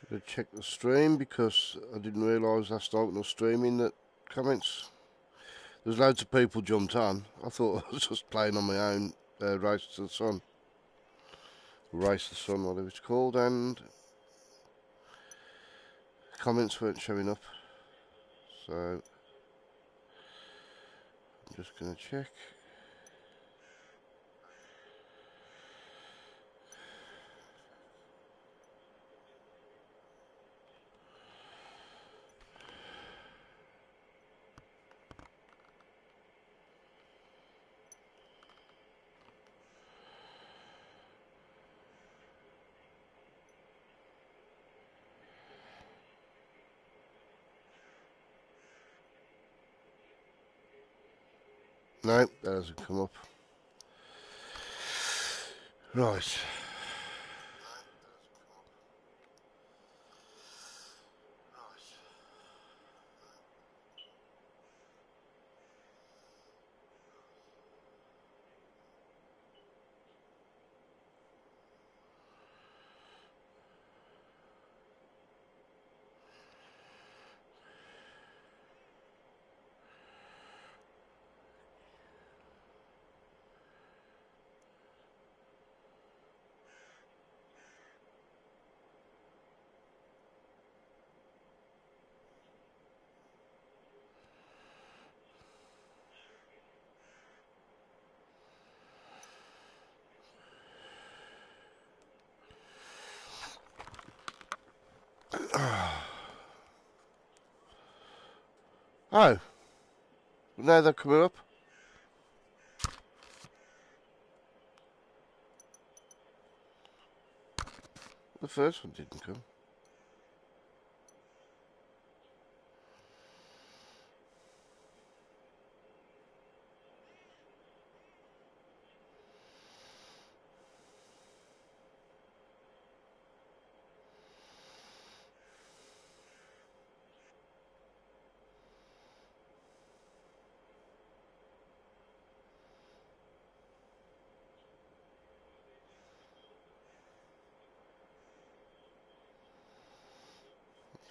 Gonna check the stream because I didn't realise last night when I was streaming that comments. There's loads of people jumped on. I thought I was just playing on my own Race to the Sun. Race to the Sun, whatever it's called, and comments weren't showing up. So I'm just gonna check. No, that hasn't come up. Right. Oh, now they're coming up. The first one didn't come.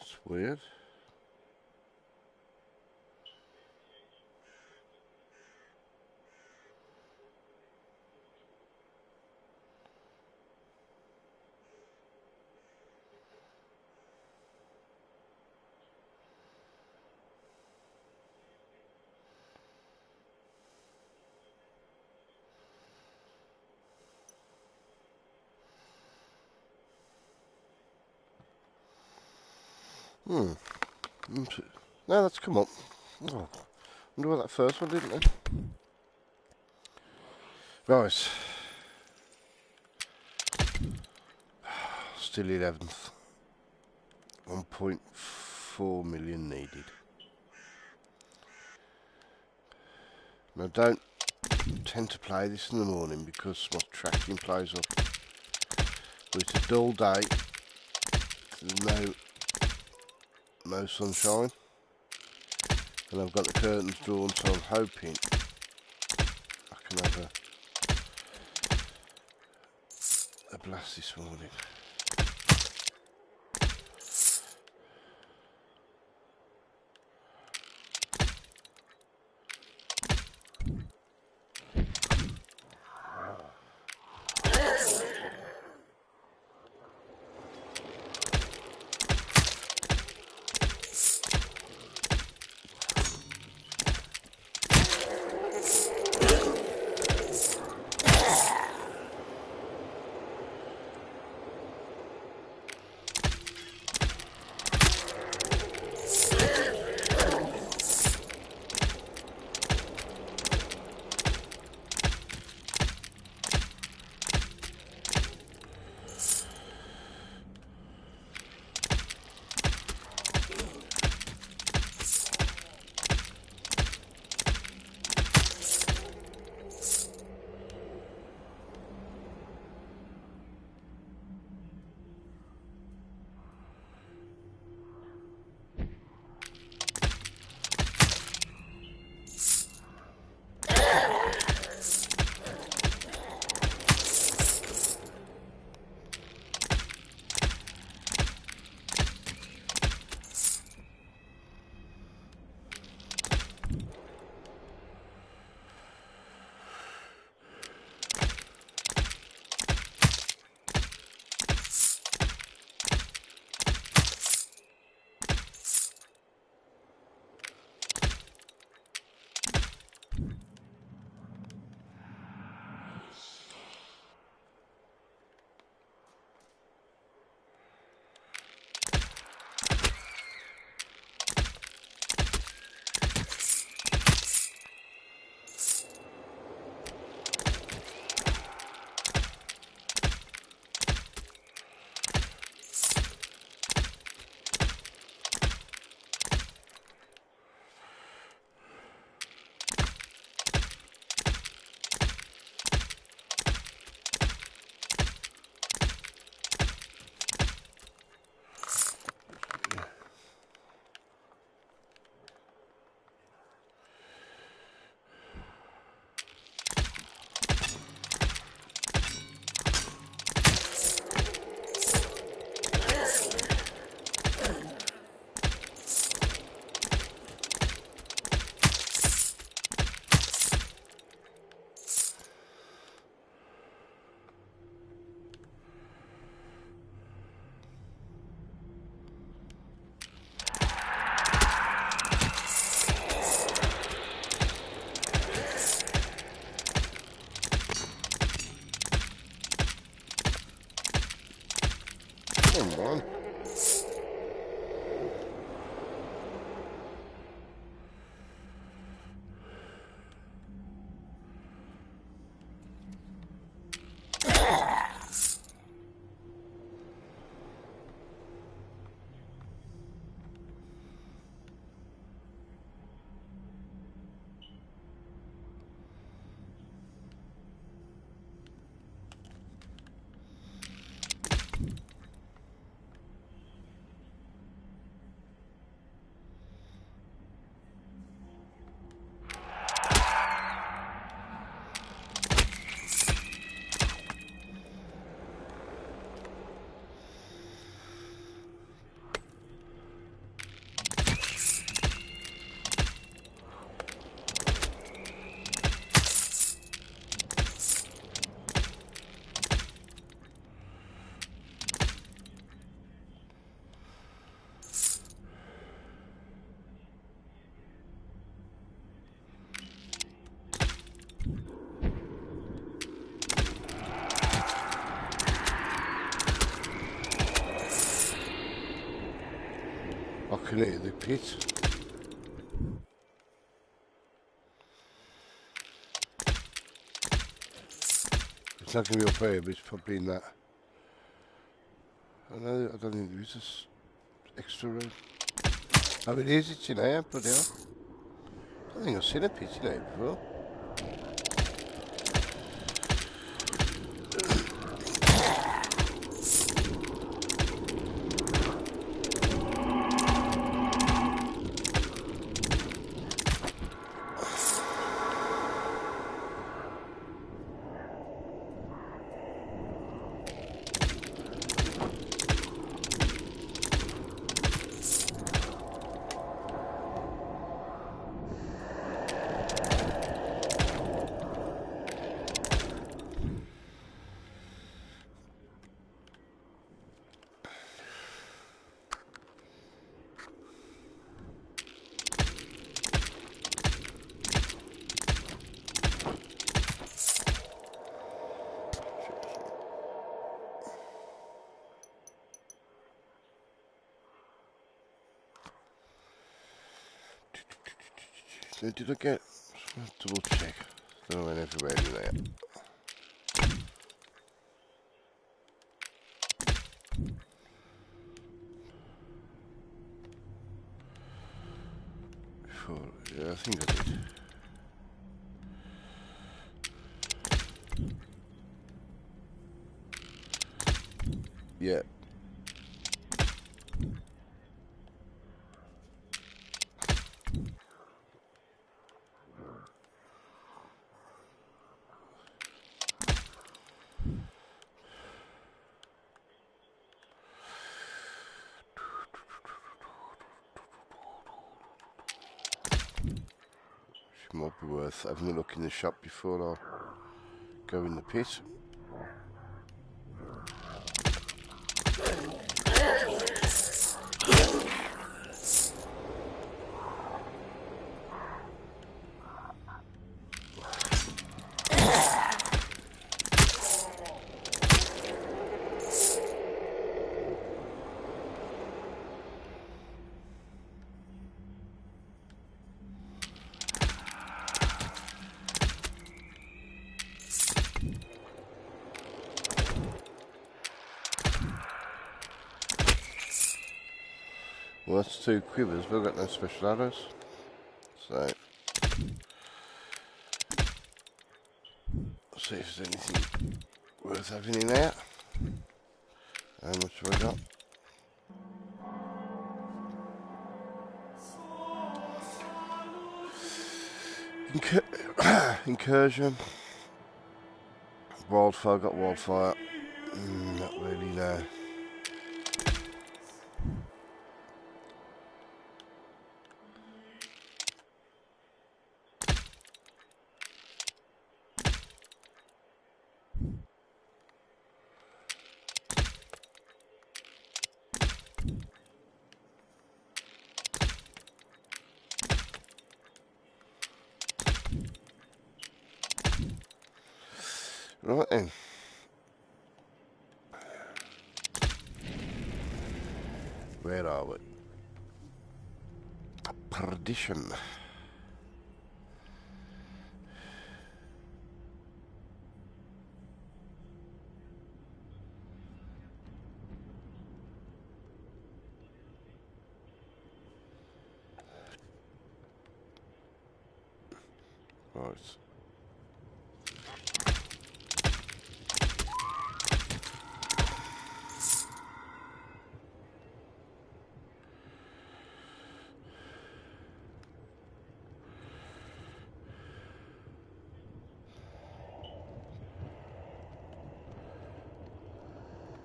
It's weird. No, that's come up. Oh, wonder what that first one didn't it? Right. Still 11th. 1.4 million needed. Now don't tend to play this in the morning because my tracking plays up. But it's a dull day. There's no sunshine. And I've got the curtains drawn, so I'm hoping I can have a blast this morning. Come on. I can hear the pit. It's not going to be up here, but it's probably in that. I don't think there is this extra room. Oh, it is, it's in here, bloody hell. I don't think I've seen a pit in here before. So did I get... double check. Don't know when everywhere in there. Before, yeah, I think I did. Yeah. Might be worth having a look in the shop before I go in the pit. Well, that's 2 quivers, but I've got no special arrows. So, see if there's anything worth having in there. How much have I got? Incursion. Wildfire, got wildfire. Not really, no. Right then. Where are we? Perdition. Right.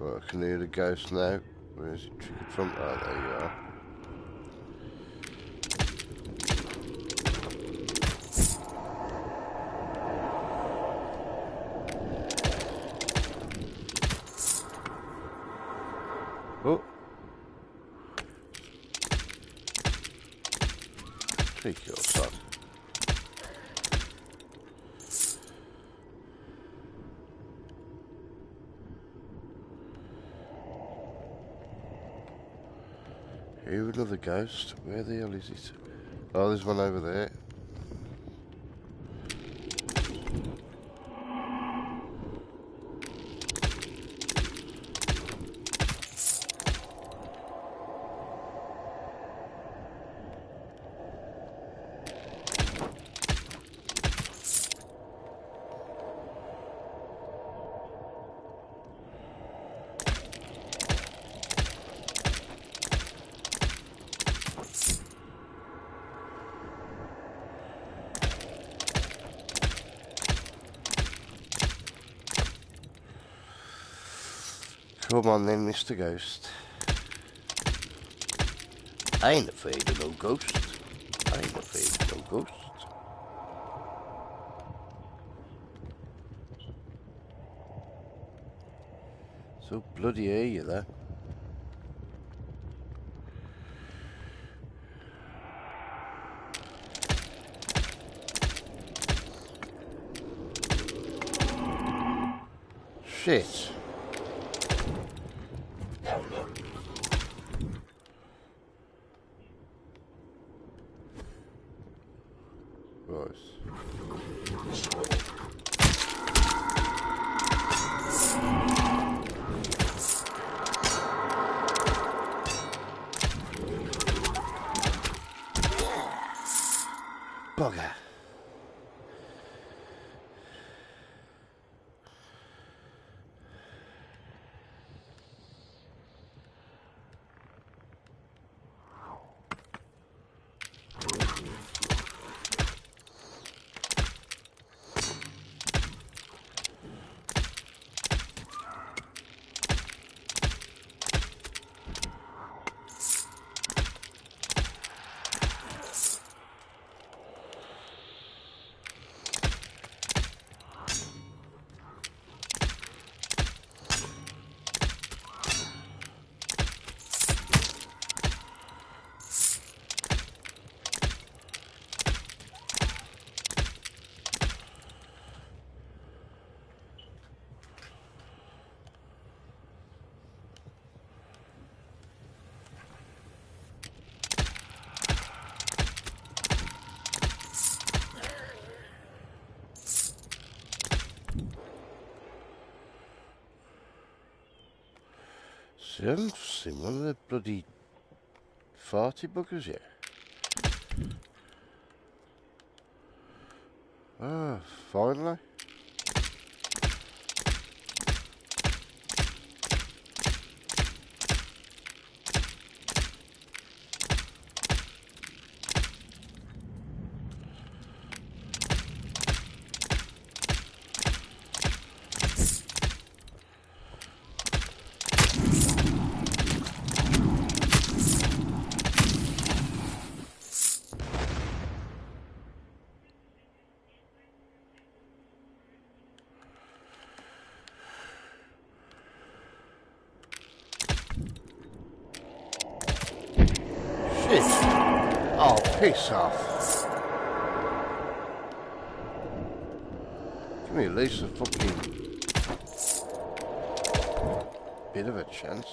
Right, I can hear the ghost now. Where is it triggered from? Oh, there you are. Oh! Take your son. Here, another ghost. Where the hell is it? Oh, there's one over there. Come on then, Mr. Ghost. I ain't afraid of no ghost. I ain't afraid of no ghost. So bloody hear you there. Shit. Right. Bugger. See, I haven't seen one of the bloody farty buggers yet. Ah, finally. Shit. Oh, piss off. Give me at least a fucking bit of a chance.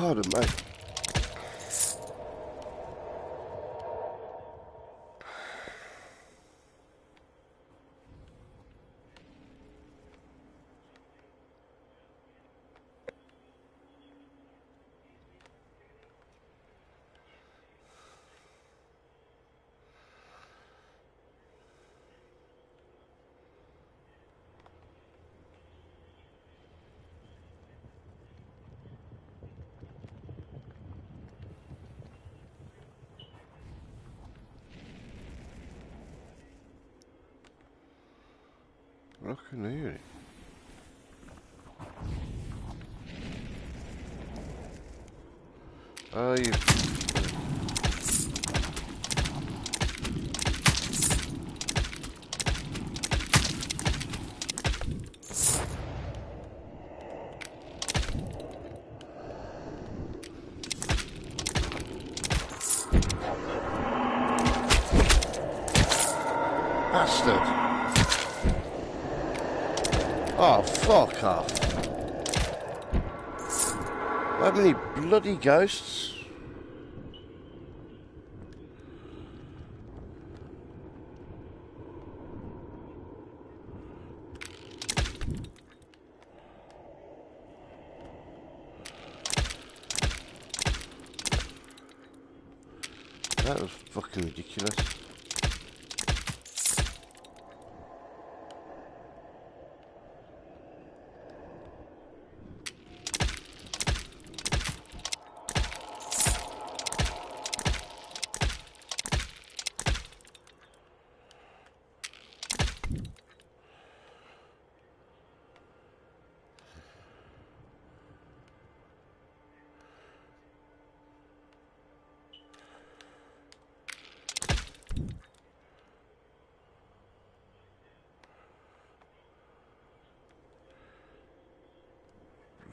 Pardon, mate. I can hear it. Oh, you... Bastard. Oh, fuck off. How many bloody ghosts? That was fucking ridiculous.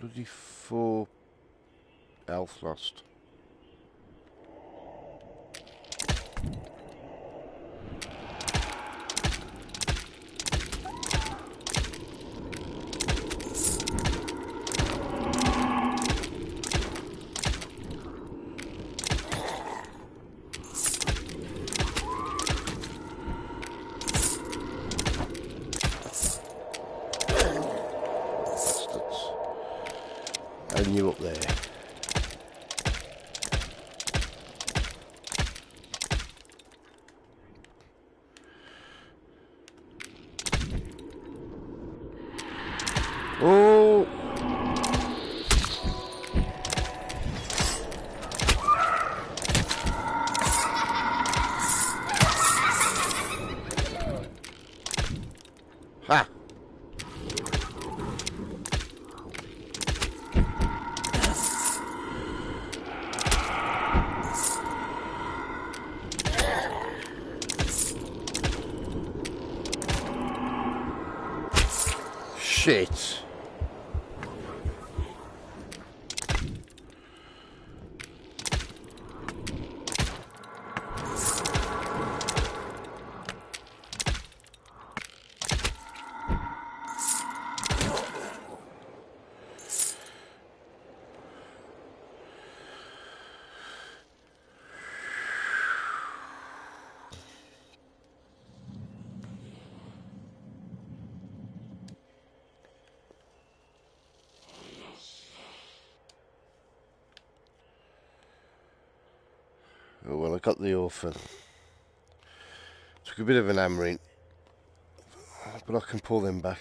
Bloody 4 health lost. And you up there. Oh! Ha! Shit. Oh, well, I got the orphan. Took a bit of an hammering, but I can pull them back.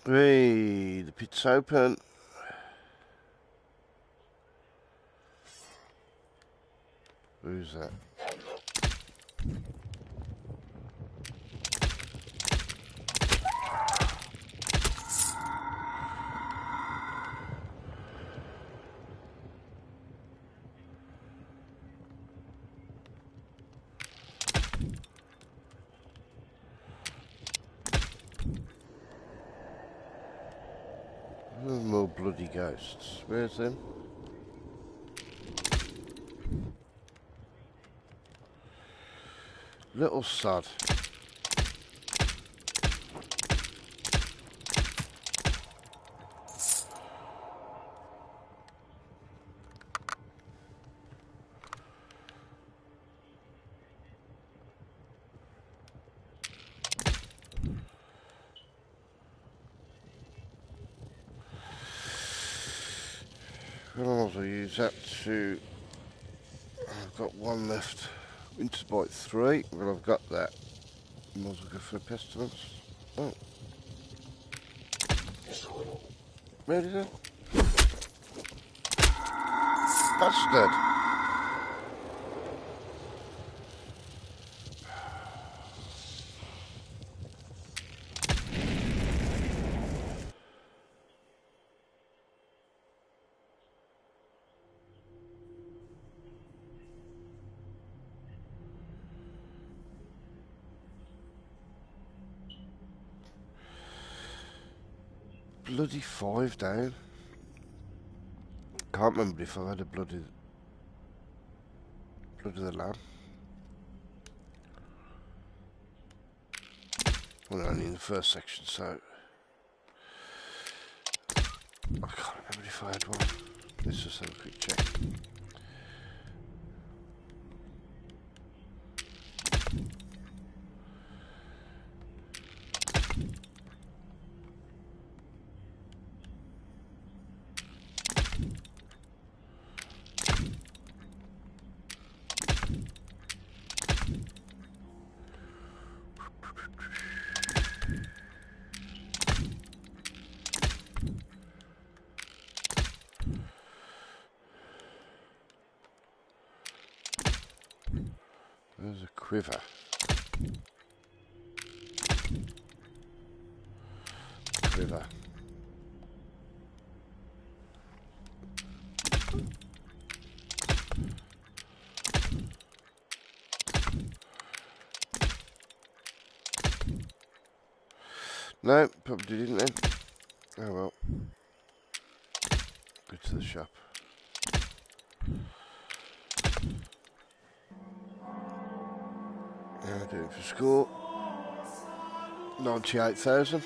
Hey, the pit's open. Who's that? More bloody ghosts. Where's them? Little sod. Well, I'll use that to... I've got one left. Winter Bite 3. Well, I've got that. Might as well go for a pestilence. Oh. Where is it? Bastard! Bloody 5 down. Can't remember if I had a blood of the lamb. Well, only in the first section, so I can't remember if I had one. Let's just have a quick check. There's a quiver. Quiver. No, probably didn't then. Oh well. Go to the shop. Now do it for score. 98,000.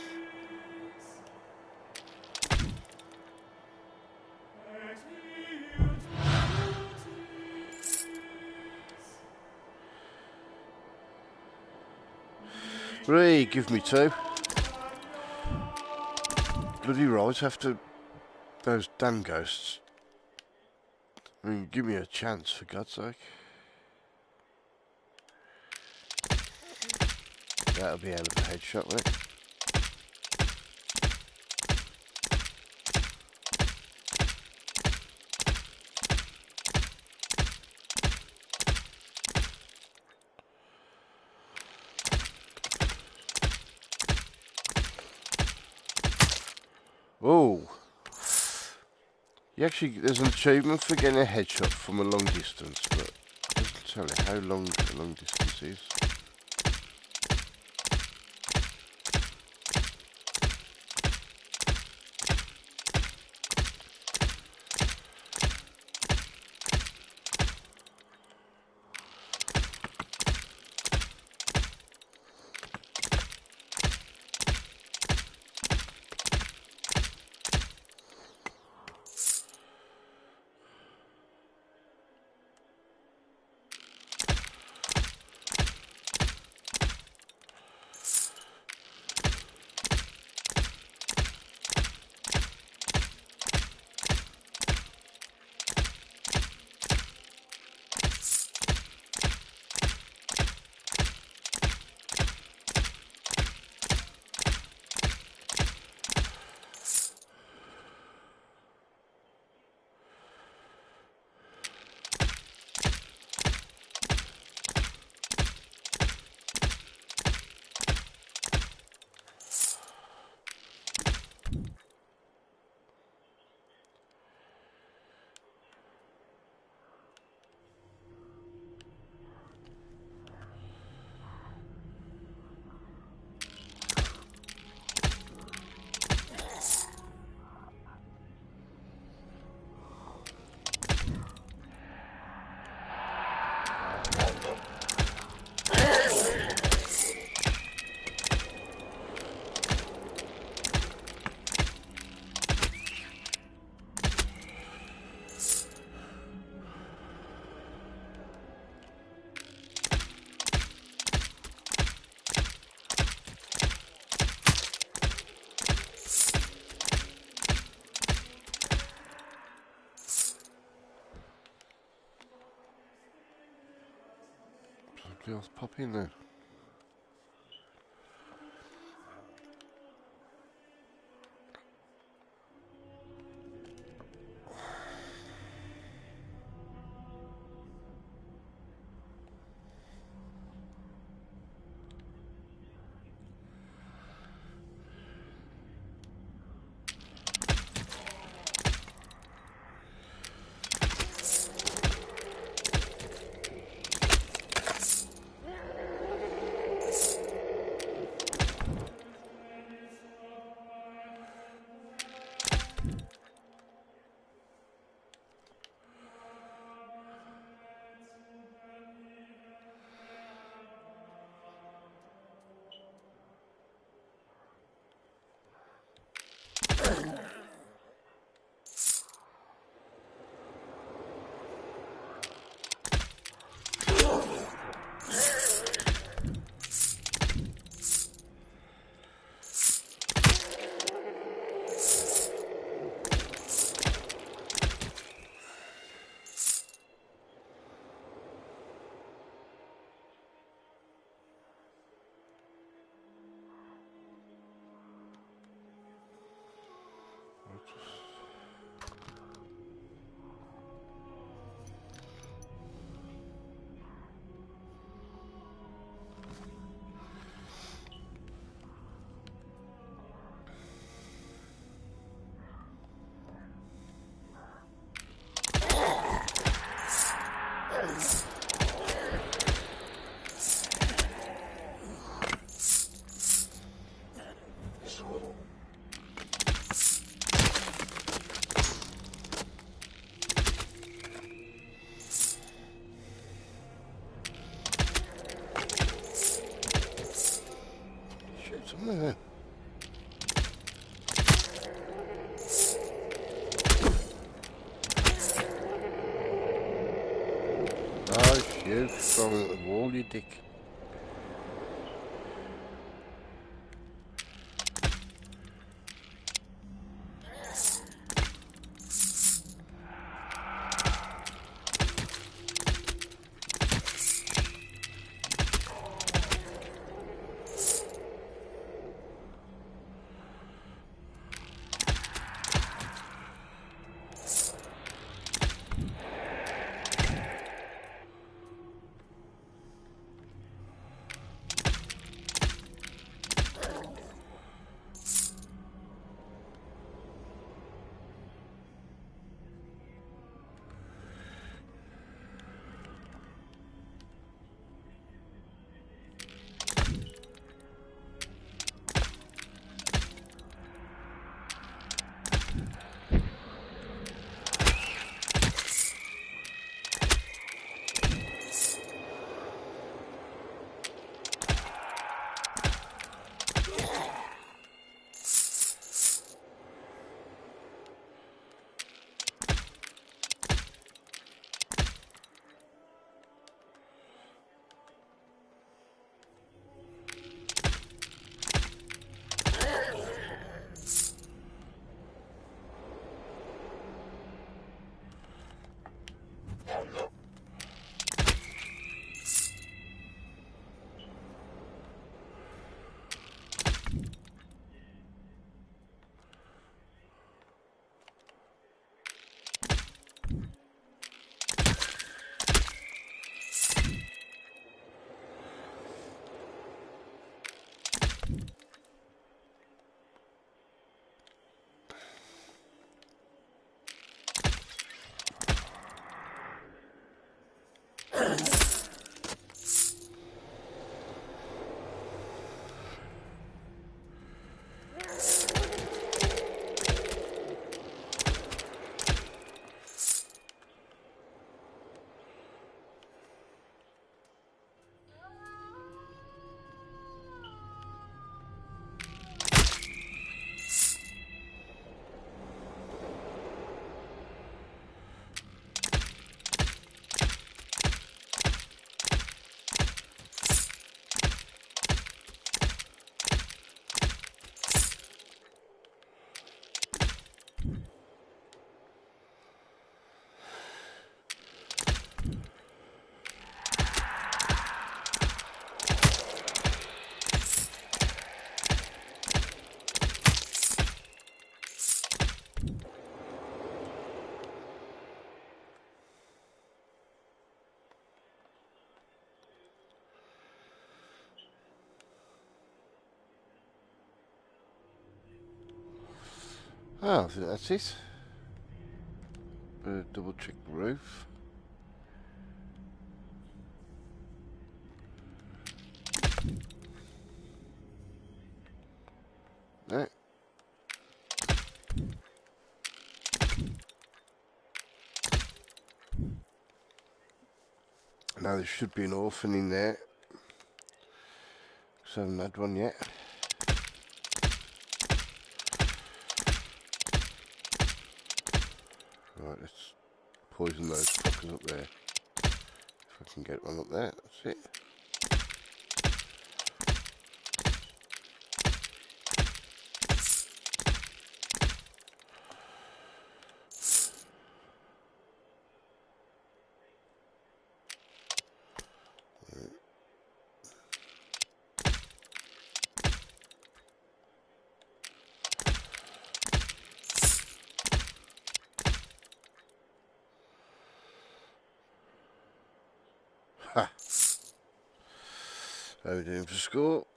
Three, give me 2. Bloody right after those damn ghosts. I mean, give me a chance, for God's sake. That'll be out of a headshot, won't it? Oh, you actually, there's an achievement for getting a headshot from a long distance, but it doesn't tell you how long the long distance is. Girls pop in there. Something then. Oh, shoot, from the wall, you dick. Oh, I think that's it. Double check the roof. No. Now there should be an orphan in there. So I haven't had one yet. Right, let's poison those fuckers up there. If I can get one up there, that's it. Ha! How are we doing for score?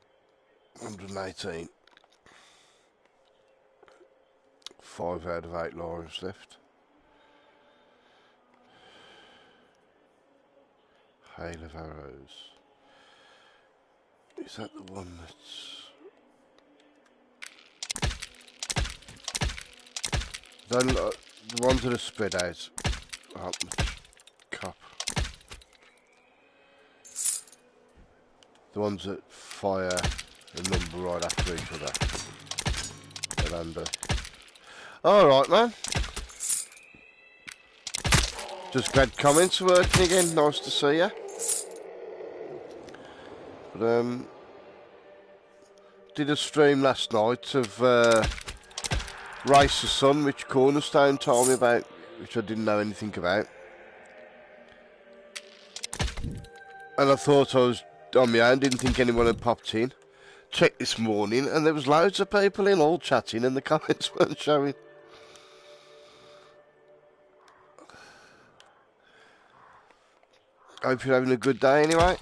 118. 5 out of 8 lives left. Hail of arrows. Is that the one that's... The ones that are spread out aren't much cop. The ones that fire a number right after each other. They're under. Alright, man. Just glad comments are working again. Nice to see ya. But, did a stream last night of Race the Sun, which Cornerstone told me about, which I didn't know anything about. And I thought I was on my own, didn't think anyone had popped in. Checked this morning, and there was loads of people in, all chatting, and the comments weren't showing. Hope you're having a good day anyway.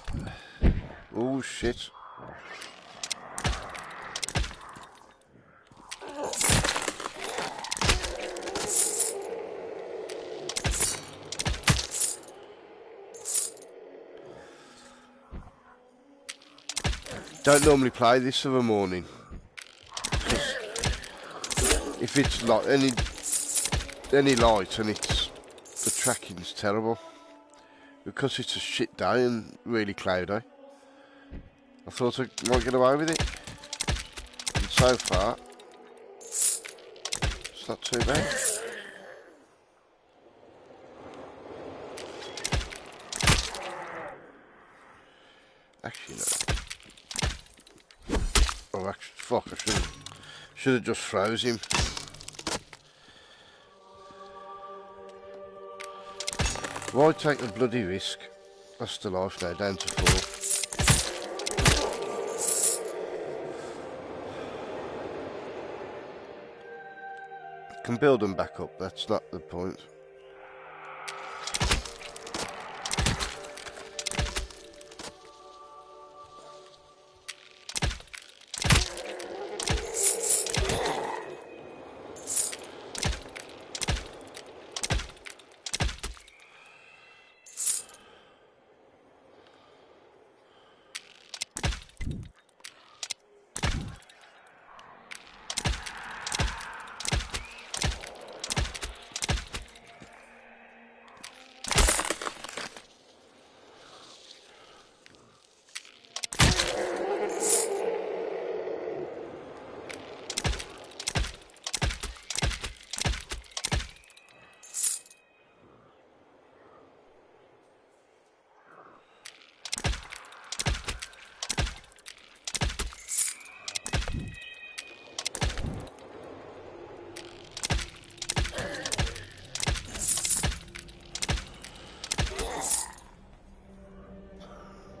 Oh shit. Don't normally play this of a morning. If it's like any light and it's the tracking's terrible. Because it's a shit day and really cloudy. I thought I might get away with it. And so far, it's not too bad. Actually, no. Oh, actually, fuck, I should have just froze him. Why take the bloody risk? That's the life now, down to 4. Can build them back up, that's not the point.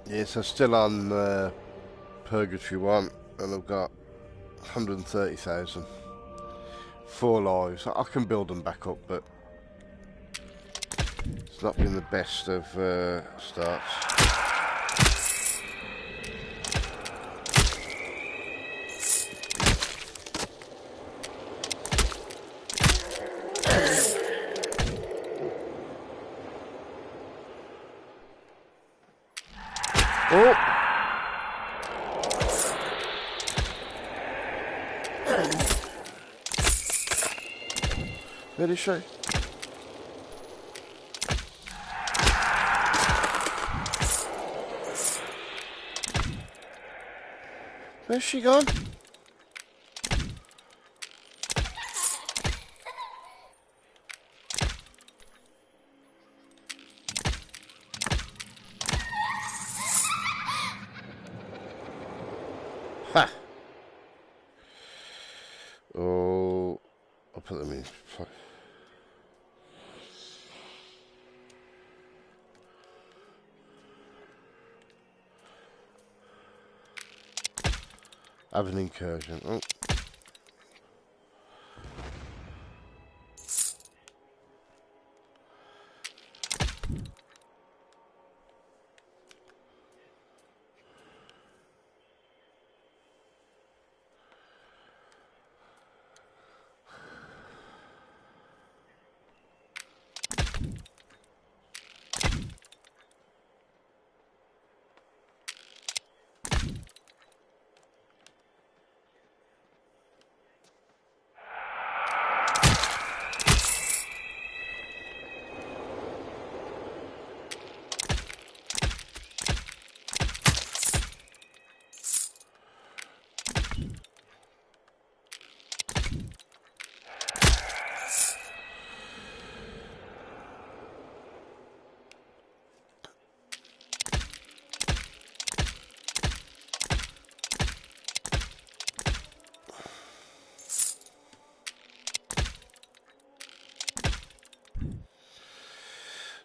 Yes, I'm still on Purgatory 1 and I've got 130,000. 4 lives. I can build them back up, but it's not been the best of starts. Oh! Where is she? Where's she gone? Ha! Oh, I'll put them in. Have an incursion. Oh.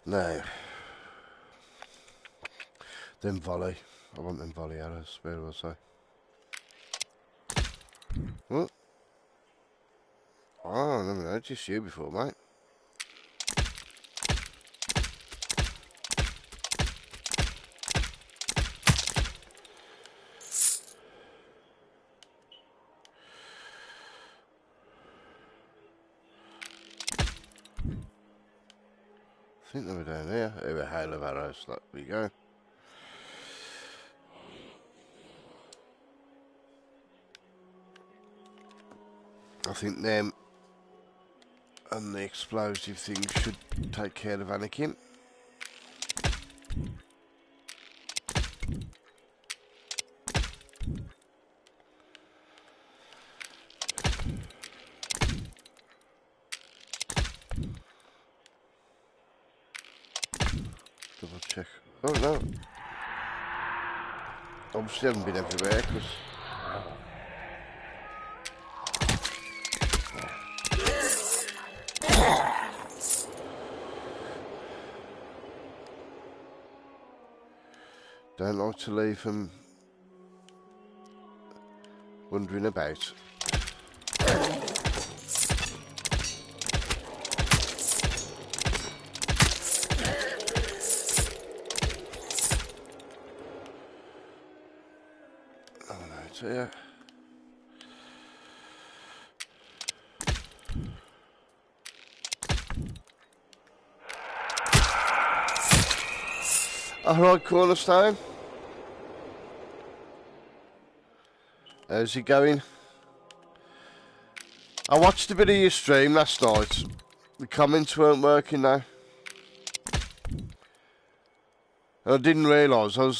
No. Then volley. I want them volley arrows. Where was I? What? Oh, I never noticed you before, mate. I think they were down here. There were a hail of arrows. There we go. I think them and the explosive thing should take care of Anakin. Double check. Oh no. Obviously haven't been everywhere because don't like to leave them wandering about. Oh no, it's here. Alright, Cornerstone. How's it going? I watched a bit of your stream last night. The comments weren't working now. I didn't realise. I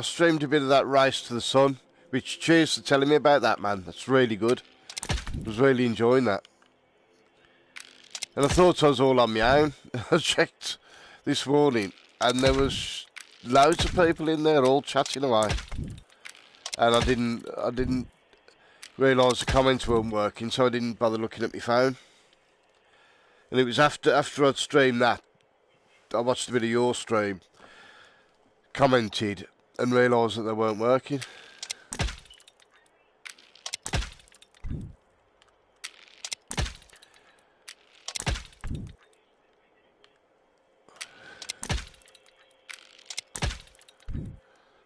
streamed a bit of that Race to the Sun, which cheers for telling me about that, man. That's really good. I was really enjoying that. And I thought I was all on my own. I checked this morning and there was loads of people in there all chatting away. And I didn't realise the comments weren't working, so I didn't bother looking at my phone. And it was after I'd streamed that, I watched a bit of your stream, commented, and realised that they weren't working.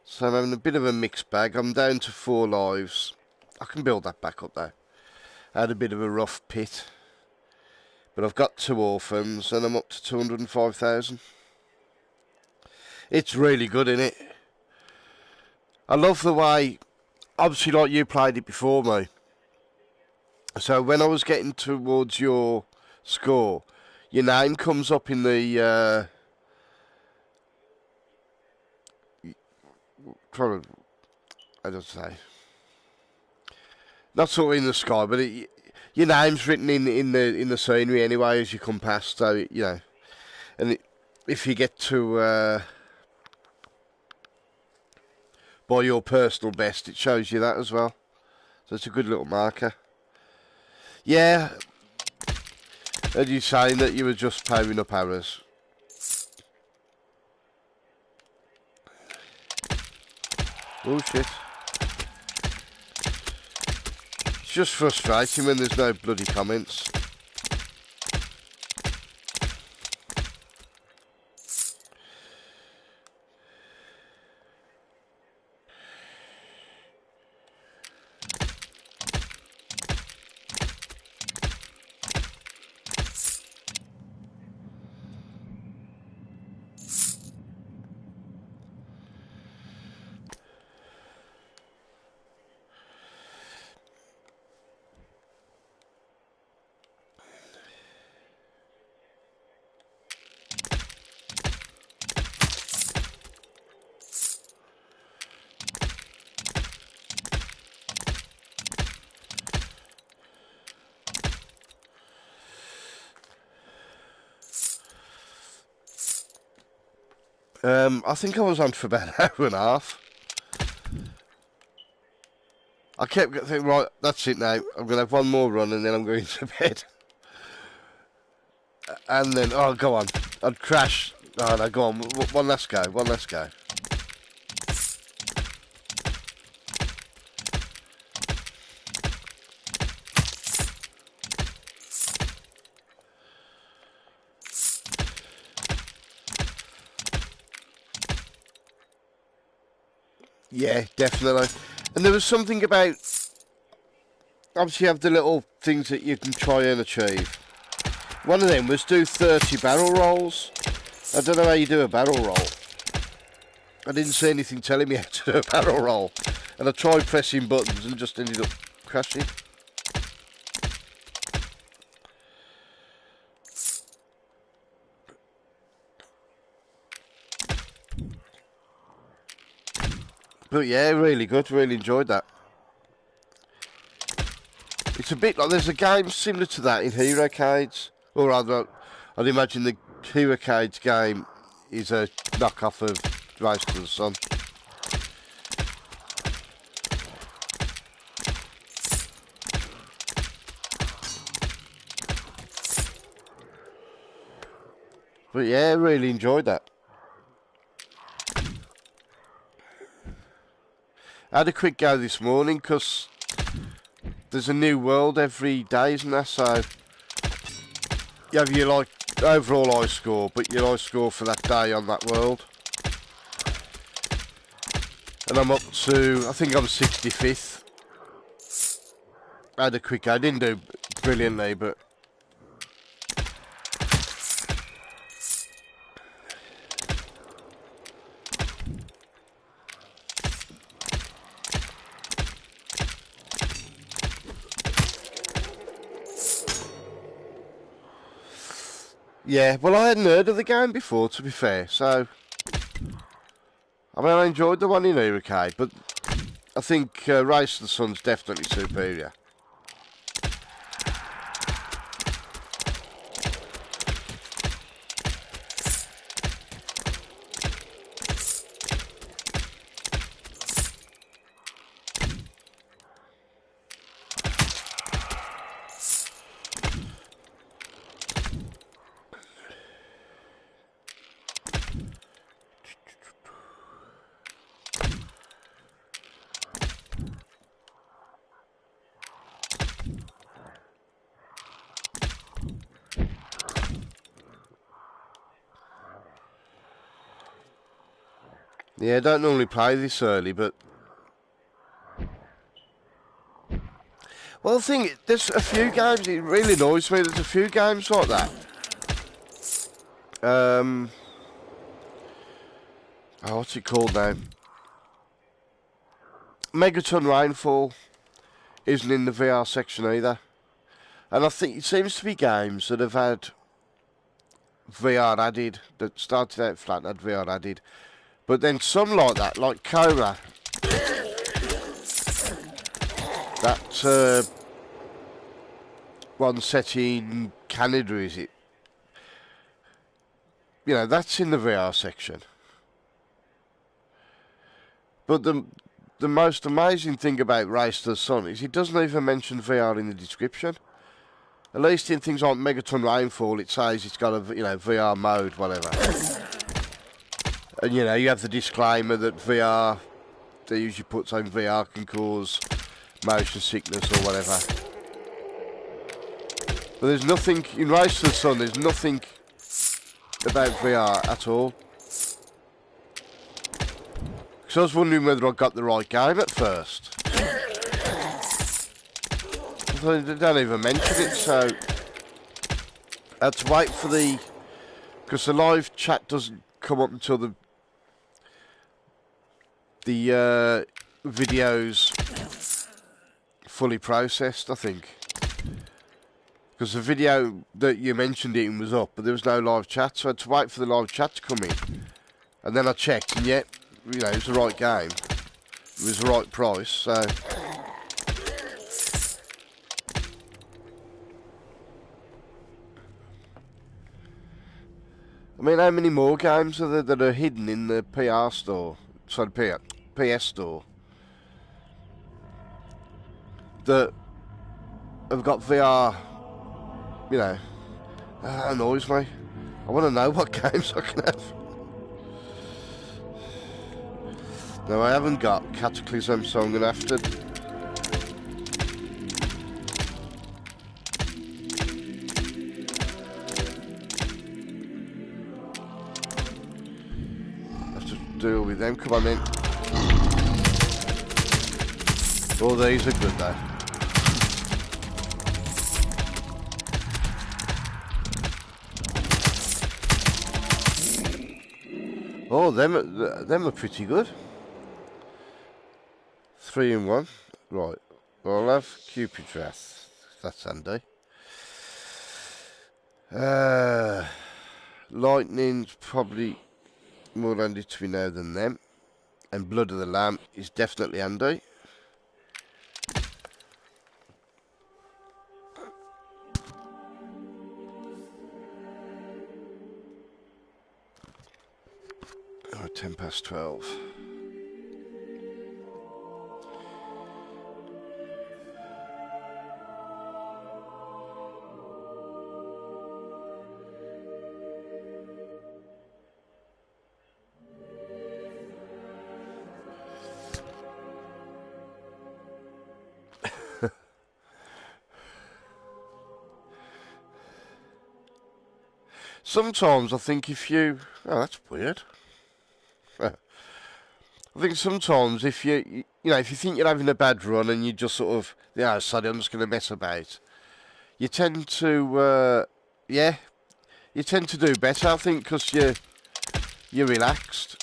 So I'm having a bit of a mixed bag. I'm down to 4 lives. I can build that back up though. I had a bit of a rough pit. But I've got 2 orphans and I'm up to 205,000. It's really good, isn't it? I love the way, obviously like you played it before me. So when I was getting towards your score, your name comes up in the, probably, I don't say, not sort of in the sky, but your name's written in the scenery anyway as you come past. So you know, and if you get to by your personal best, it shows you that as well. So it's a good little marker. Yeah, and you saying that you were just powering up arrows. Oh shit. It's just frustrating when there's no bloody comments. I think I was on for about an hour and a half. I kept thinking, right, that's it now. I'm going to have one more run and then I'm going to bed. And then, oh, go on. I'd crash. Oh, no, go on. One last go. One last go. Yeah, definitely. And there was something about, obviously you have the little things that you can try and achieve. One of them was do 30 barrel rolls. I don't know how you do a barrel roll. I didn't see anything telling me how to do a barrel roll. And I tried pressing buttons and just ended up crashing. But yeah, really good. Really enjoyed that. It's a bit like there's a game similar to that in Hurricanes. Or rather, I'd imagine the Hurricanes game is a knockoff of Race to the Sun. But yeah, really enjoyed that. I had a quick go this morning because there's a new world every day, isn't there? So you have your like overall high score, but your high score for that day on that world. And I'm up to, I think I'm 65th. I had a quick go. I didn't do brilliantly, but yeah, well, I hadn't heard of the game before, to be fair, so I mean, I enjoyed the one in Hurricane, but I think Race to the Sun's definitely superior. Yeah, I don't normally play this early, but well, the thing, there's a few games, it really annoys me, there's a few games like that. Oh, what's it called now? Megaton Rainfall isn't in the VR section either. And I think it seems to be games that have had VR added, that started out flat and had VR added. But then some like that, like Coma, that one set in Canada, is it? You know, that's in the VR section. But the most amazing thing about Race to the Sun is it doesn't even mention VR in the description. At least in things like Megaton Rainfall, it says it's got a VR mode, whatever. And you have the disclaimer that VR, they usually put on VR can cause motion sickness or whatever. But there's nothing in Race to the Sun. There's nothing about VR at all. Because I was wondering whether I got the right game at first. They don't even mention it, so I had to wait for because the live chat doesn't come up until the video's fully processed, I think. Because the video that you mentioned it in was up, but there was no live chat, so I had to wait for the live chat to come in. And then I checked, and yet, it was the right game. It was the right price, so... I mean, how many more games are there that are hidden in the PR store? Sorry, PS store. That have got VR, that annoys me. I want to know what games I can have. No, I haven't got Cataclysm, so I'm going to have to... deal with them. Come on then. Oh, these are good though. Oh, them are pretty good. 3 in 1. Right. Well, I'll have Cupid's Wrath. That's handy. Lightning's probably more handy to me now than them. And Blood of the Lamb is definitely handy. Oh, 12:10. Sometimes I think if you... Oh, that's weird. I think sometimes if you if you think you're having a bad run and you just sort of, sorry, I'm just going to mess about, you tend to, you tend to do better, I think, because you're relaxed.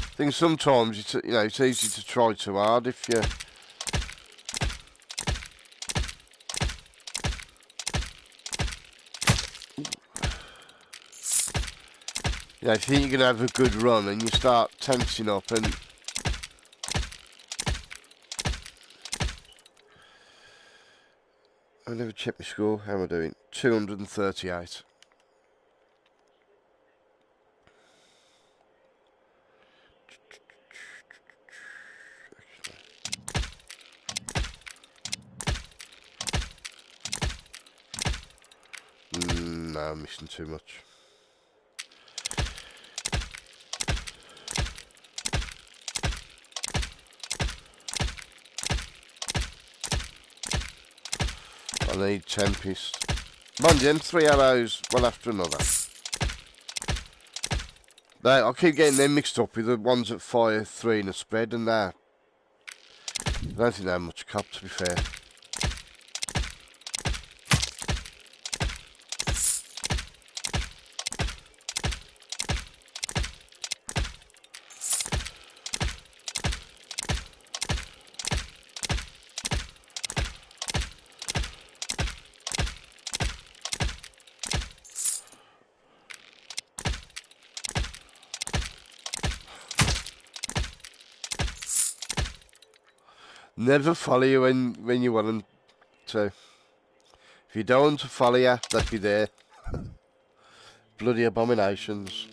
I think sometimes it's easy to try too hard if you... if you think you're going to have a good run and you start tensing up and... I never checked my score. How am I doing? 238. No, I'm missing too much. I need Tempest. Mind you, 3 arrows, one after another. I keep getting them mixed up with the ones that fire 3 in a spread, and I don't think they're much cop, to be fair. Never follow you when you want them to. If you don't want to follow you, they'd be there. Bloody abominations.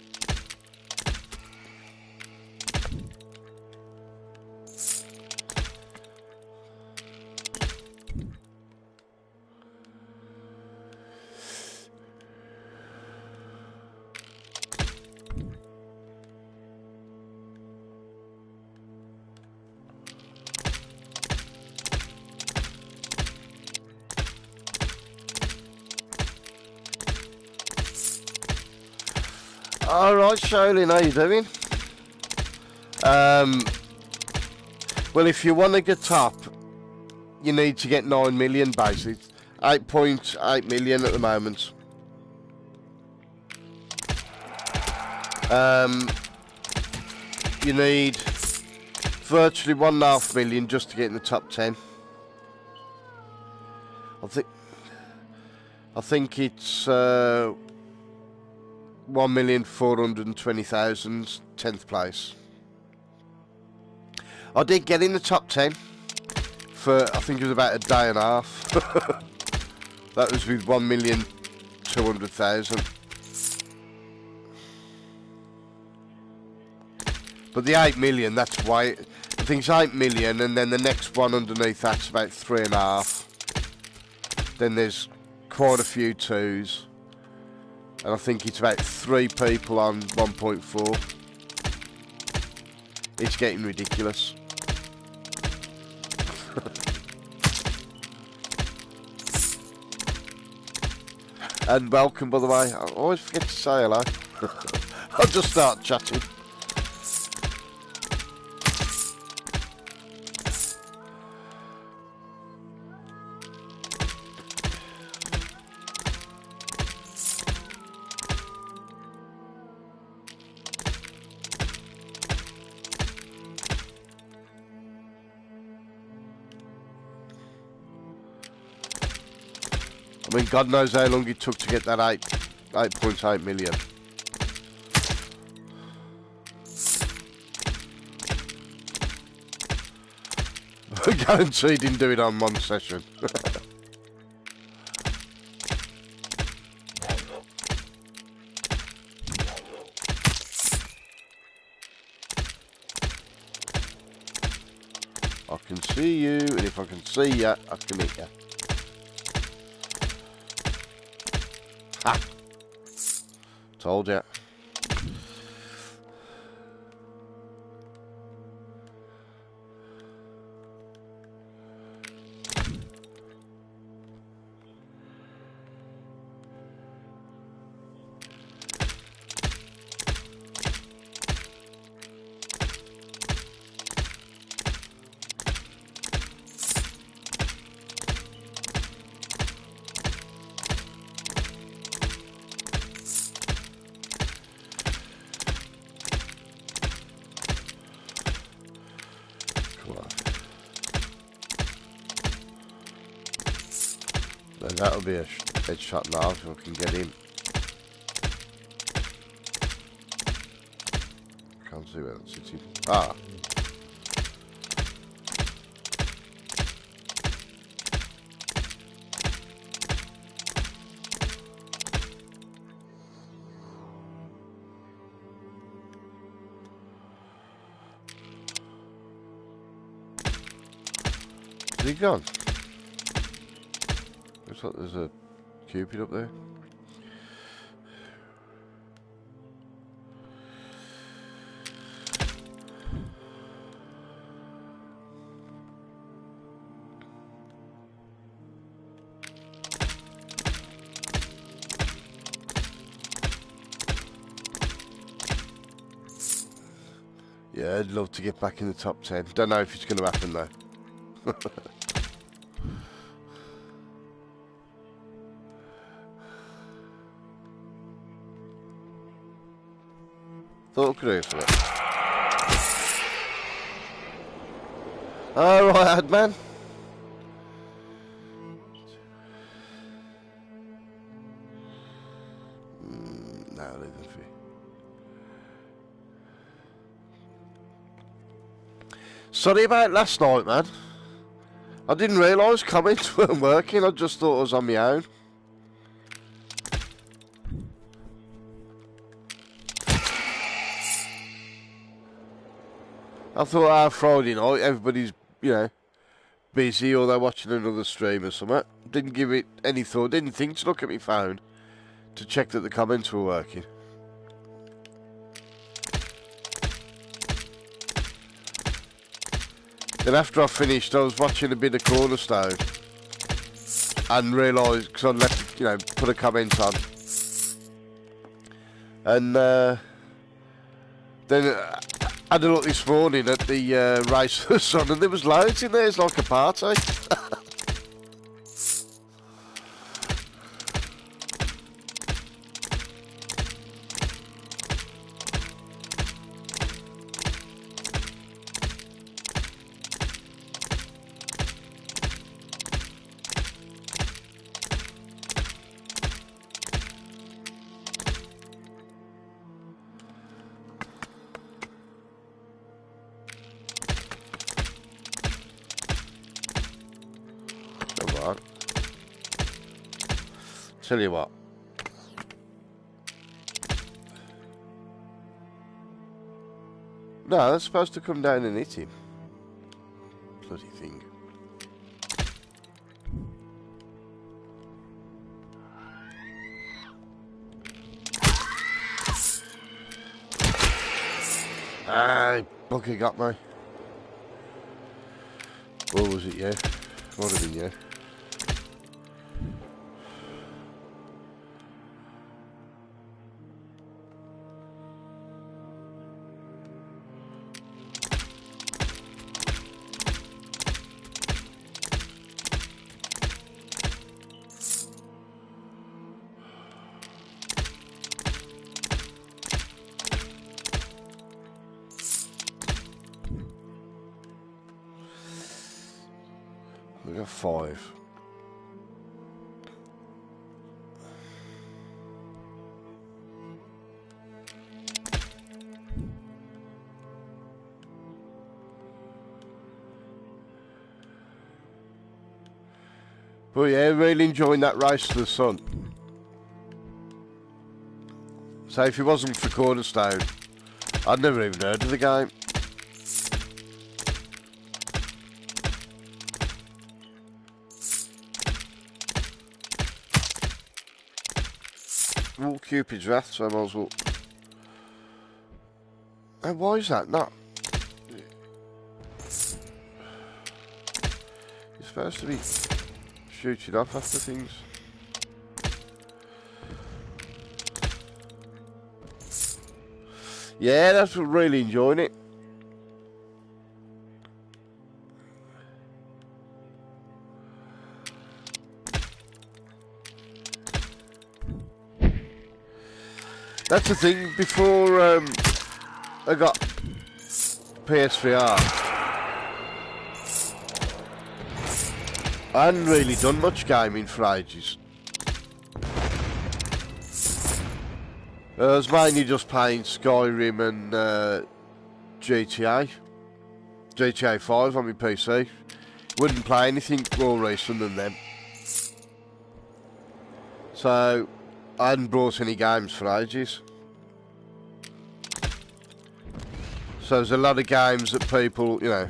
Alright, Shaolin, how you doing? Well, if you want to get top, you need to get 9 million, basically. 8.8 million at the moment. You need virtually 1.5 million just to get in the top 10. I think it's 1,420,000, 10th place. I did get in the top 10 for, I think it was about a day and a half. That was with 1,200,000. But the 8 million, that's why, I think it's 8 million, and then the next one underneath that's about 3.5. Then there's quite a few twos. And I think it's about 3 people on 1.4. It's getting ridiculous. And welcome, by the way. I always forget to say hello. I'll just start chatting. I mean, God knows how long it took to get that 8.8 million. I guarantee he didn't do it on one session. I can see you, and if I can see you, I can hit you. Ha! Told ya. Then that'll be a headshot now if I can get him. Can't see where that's sitting. Ah. Is he gone? Looks like there's a Cupid up there. Yeah, I'd love to get back in the top 10. Don't know if it's going to happen though. Thought I could do for it. Alright, man. No, leave them for you. Sorry about last night, man. I didn't realise comments weren't working. I just thought I was on my own. I thought Friday night everybody's, you know, busy or they're watching another stream or something. Didn't give it any thought. Didn't think to look at my phone to check that the comments were working. Then after I finished, I was watching a bit of Cornerstone and realised, because I'd left, you know, put a comment on. And then I had a look this morning at the race for the sun, and there was loads in there. It's like a party. Tell you what. No, that's supposed to come down and hit him. Bloody thing. Ah, bugger got me. What was it, yeah? Might have been, yeah. We got 5. But yeah, really enjoying that race to the sun. So if it wasn't for Cornerstone, I'd never even heard of the game. Well, Cupid's Wrath, so I might as well. And why is that not? It's supposed to be shooting off after things. Yeah, that's really enjoying it. That's the thing, before I got PSVR, I hadn't really done much gaming for ages. I was mainly just playing Skyrim and GTA 5 on my PC. Wouldn't play anything more recent than them. So I hadn't brought any games for ages. So there's a lot of games that people, you know,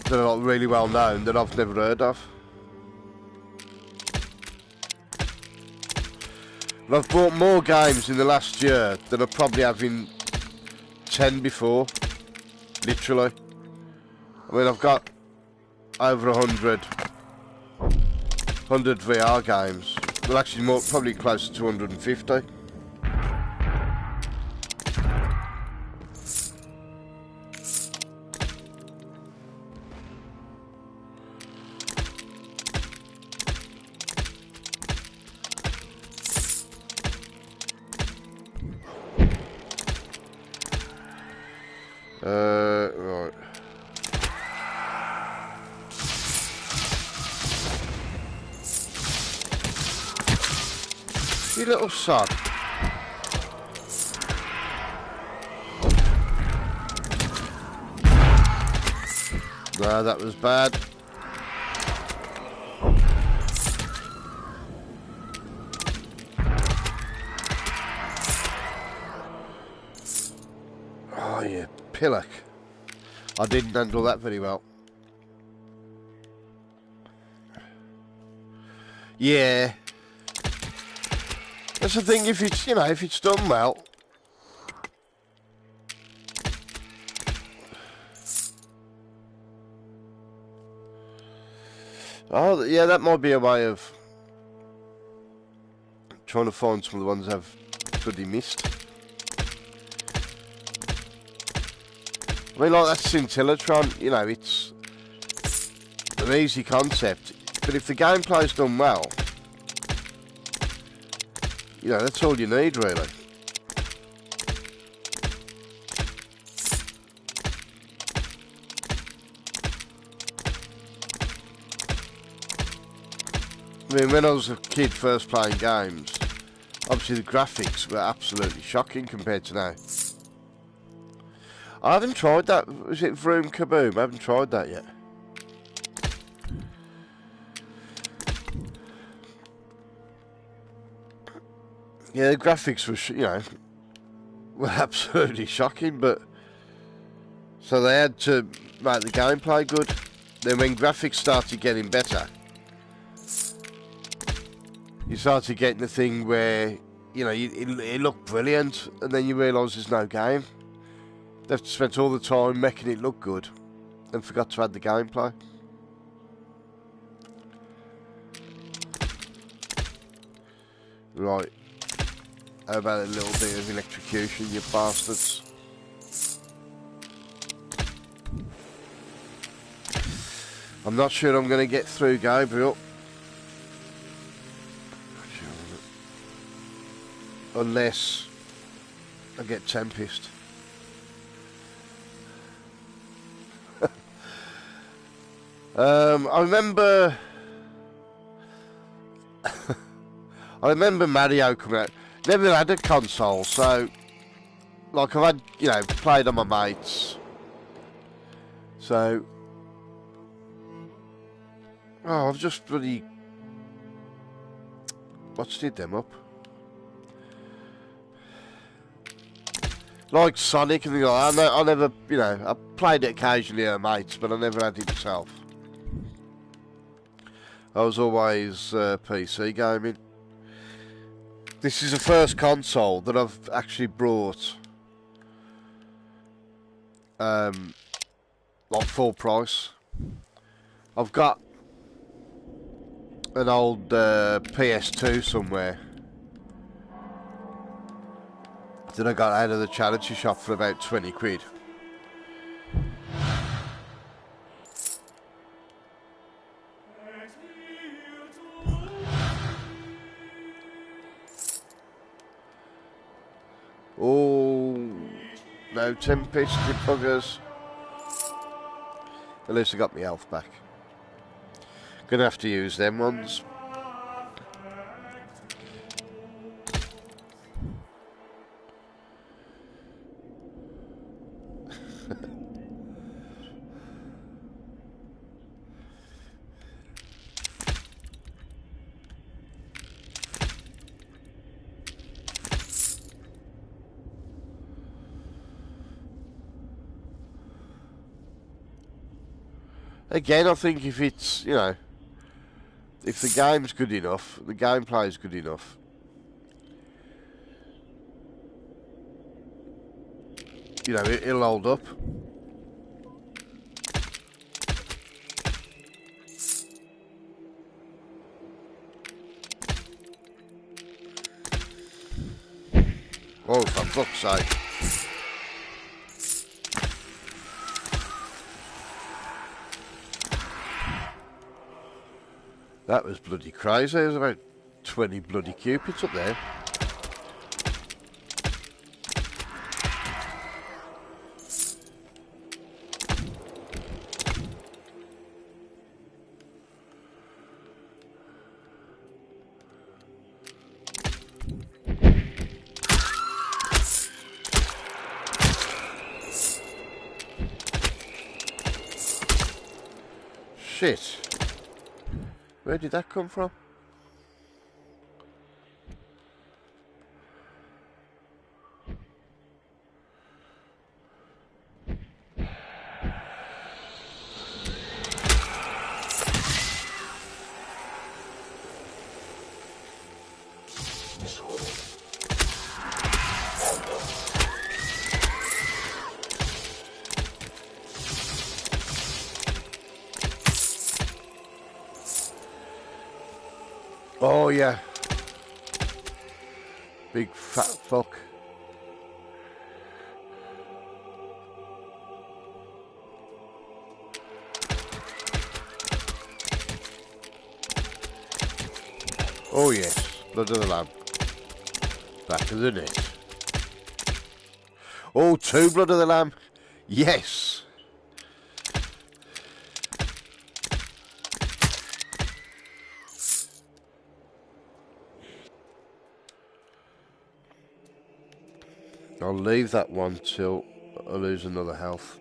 that are not really well known that I've never heard of. And I've bought more games in the last year than I probably have in 10 before. Literally. I mean, I've got over 100 VR games. Well, actually, more, probably closer to 150. Right. You little sod. No, that was bad. Oh, yeah, pillock. I didn't handle that very well. Yeah. That's the thing, if it's, you know, if it's done well. Oh, yeah, that might be a way of trying to find some of the ones I've bloody missed. I mean, like that Scintillatron, you know, it's an easy concept, but if the gameplay's done well, you know, that's all you need, really. I mean, when I was a kid first playing games, obviously the graphics were absolutely shocking compared to now. I haven't tried that. Was it Vroom Kaboom? I haven't tried that yet. Yeah, the graphics were, you know, were absolutely shocking, but so they had to make the gameplay good. Then when graphics started getting better, you started getting the thing where, you know, it looked brilliant, and then you realise there's no game. They've spent all the time making it look good and forgot to add the gameplay. Right. How about a little bit of electrocution, you bastards? I'm not sure I'm going to get through, Gabriel. Unless I get Tempest. I remember Mario coming out. Never had a console, so like I've had, you know, played on my mates. So I've just really watched them up. Like Sonic and things like that. I never, you know, I played it occasionally at mates, but I never had it myself. I was always PC gaming. This is the first console that I've actually brought like full price. I've got an old PS2 somewhere that I got out of the charity shop for about 20 quid. Oh, no Tempest, you buggers. At least I got my health back. Gonna have to use them ones. Again, I think if it's, you know, if the game's good enough, the gameplay is good enough, you know, it'll hold up. Oh, for fuck's sake. That was bloody crazy. There's about 20 bloody cupids up there. Shit. Where did that come from? Oh yeah. Big fat fuck. Oh yes, blood of the lamb. Back of the net. Oh, 2 blood of the lamb. Yes. I'll leave that one till I lose another health.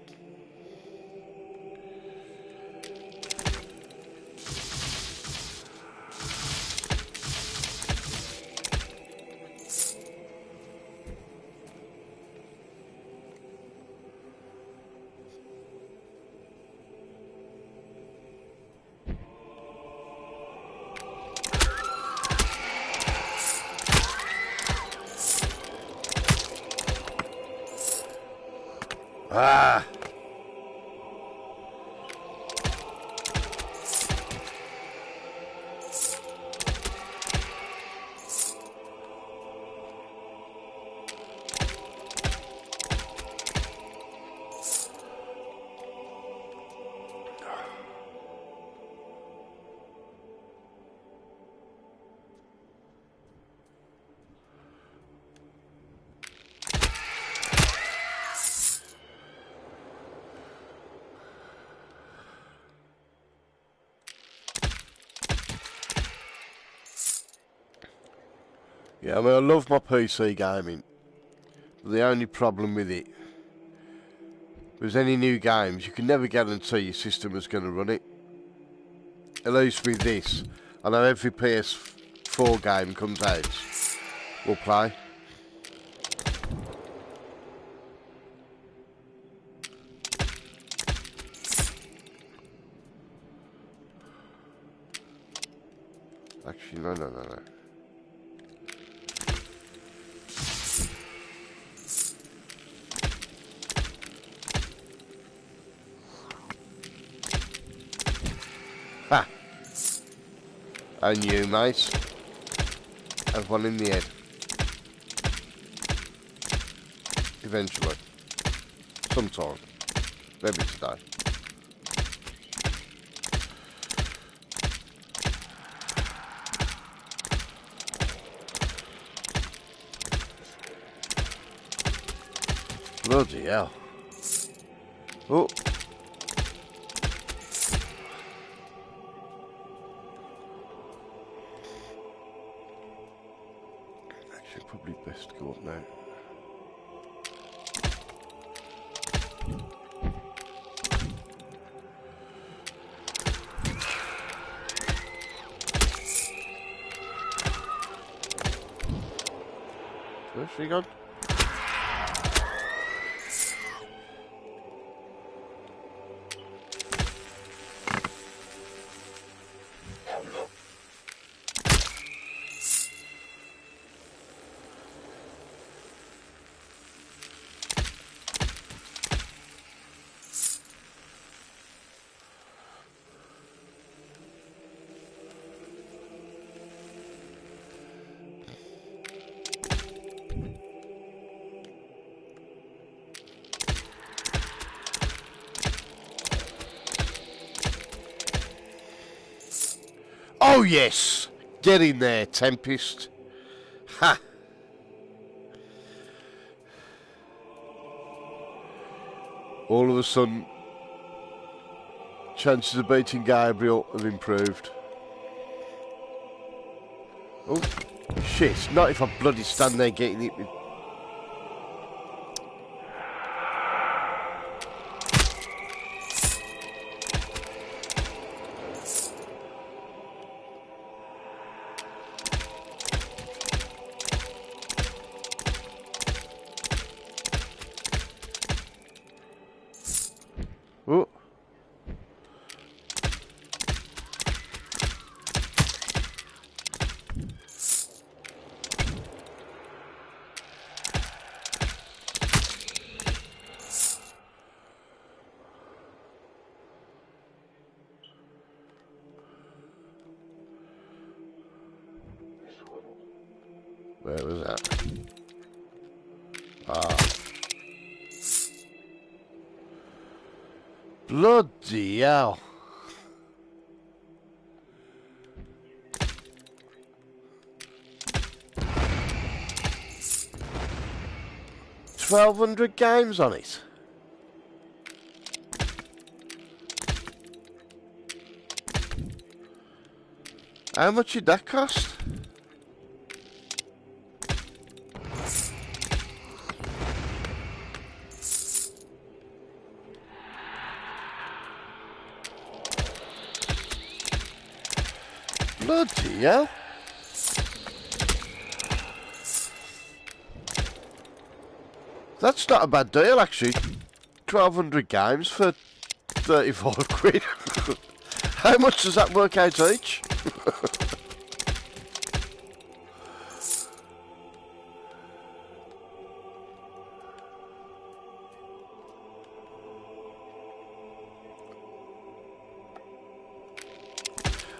Ah! Yeah, I mean, I love my PC gaming. But the only problem with it, with any new games, you can never guarantee your system is going to run it. At least with this, I know every PS4 game comes out, we'll play. Actually, no. Ha! And you, mate, have one in the head. Eventually. Sometime. Maybe today. Bloody hell. Oh. Actually, probably best to go up now. Where's she gone? Oh yes! Get in there, Tempest. Ha! All of a sudden, chances of beating Gabriel have improved. Oh, shit. Not if I bloody stand there getting it with... Ah. Bloody hell. $1,200 games on it. How much did that cost? Bloody hell. That's not a bad deal, actually. 1,200 games for 35 quid. How much does that work out each?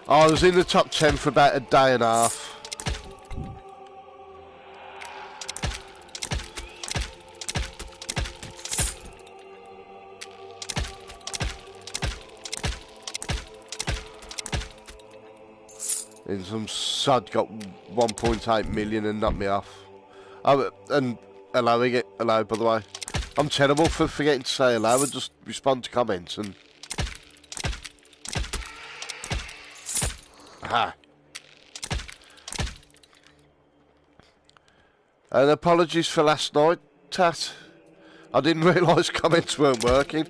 I was in the top 10 for about a day and a half. And some sod got 1.8 million and knocked me off. Oh, and allowing it, hello by the way. I'm terrible for forgetting to say hello and just respond to comments and... Aha. And apologies for last night, Tat. I didn't realise comments weren't working.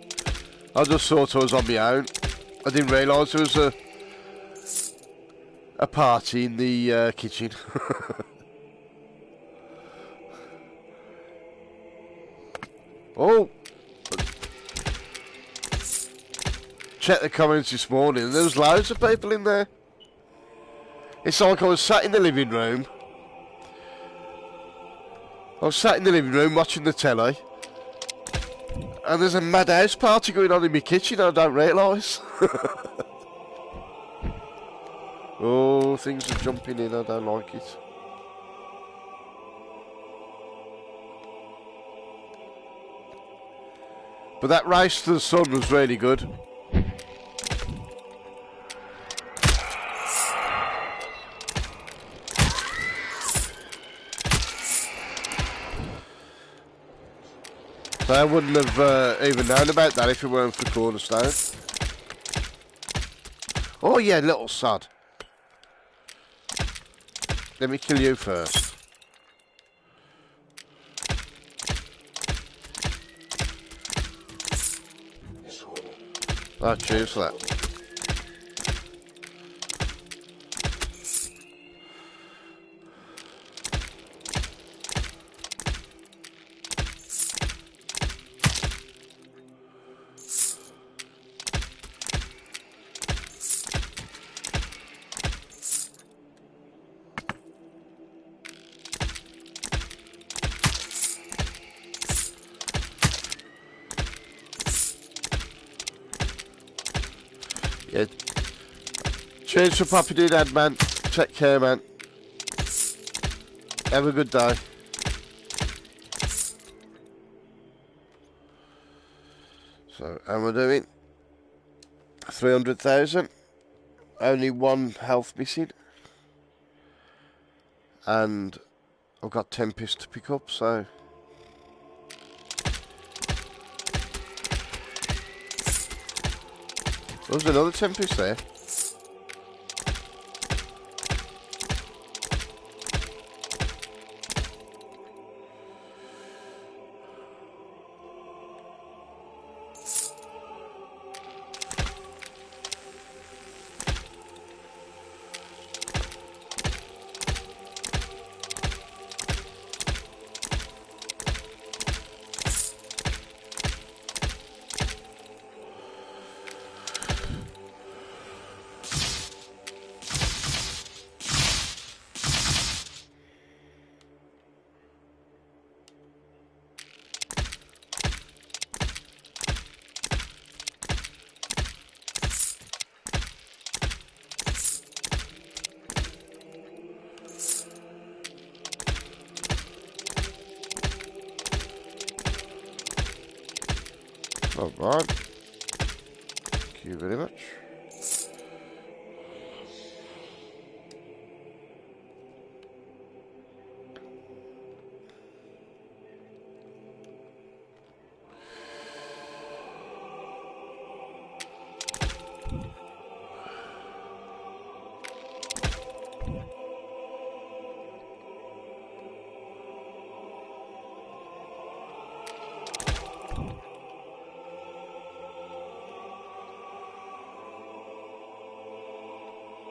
I just thought I was on my own. I didn't realise there was a party in the kitchen. Oh! Check the comments this morning and there was loads of people in there. It's like I was sat in the living room. I was sat in the living room watching the telly. And there's a mad house party going on in my kitchen I don't realise. Oh, things are jumping in, I don't like it. But that race to the sun was really good. So I wouldn't have even known about that if it weren't for Cornerstone. Oh yeah, little sod. Let me kill you first. Oh, cheers for that. Yeah. Cheers for popping in, Ed, man. Take care, man. Have a good day. So, how am I doing? 300,000. Only one health missing. And I've got 10 piss to pick up, so... There's another 10 piece there. Alright. Thank you very much.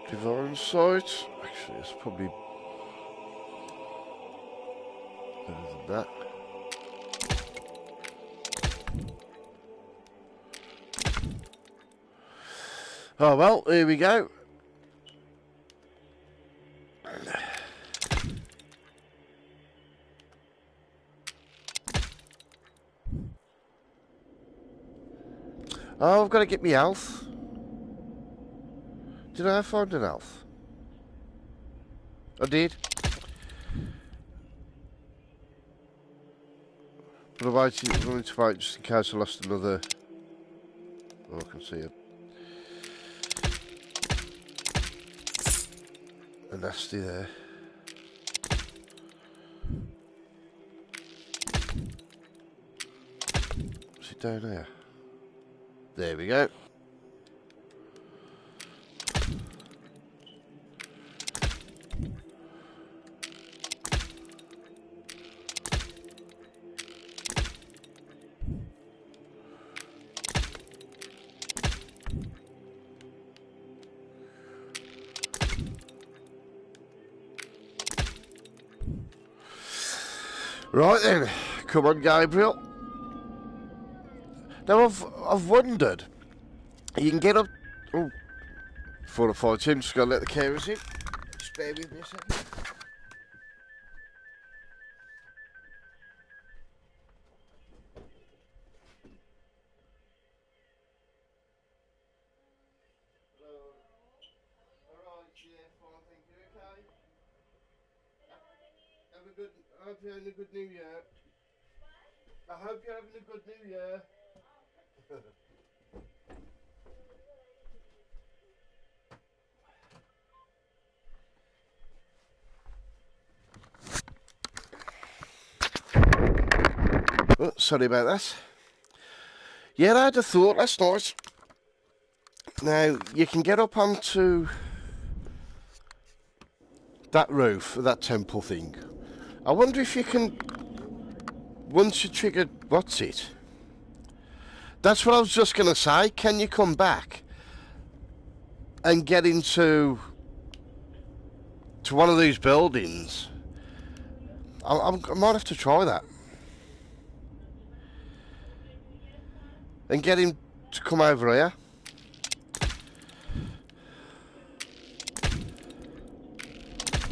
Divine Sight. Actually, it's probably better than that. Oh well, here we go. Oh, I've got to get me health. Did I find an health? I did. But I wanted to wait just in case I lost another. Oh, I can see it. A nasty there. Is it down there? There we go. Right then, come on, Gabriel. Now I've wondered. You can get up. Oh, before I fight him, just gotta let the carers in. Just bear with me a second. I hope you're having a good New Year. I hope you're having a good New Year. Oh, sorry about that. Yeah, I had a thought last night. Now, you can get up onto that roof of that temple thing. I wonder if you can, once you trigger, what's it? That's what I was just going to say. Can you come back and get into one of these buildings? I might have to try that. And get him to come over here.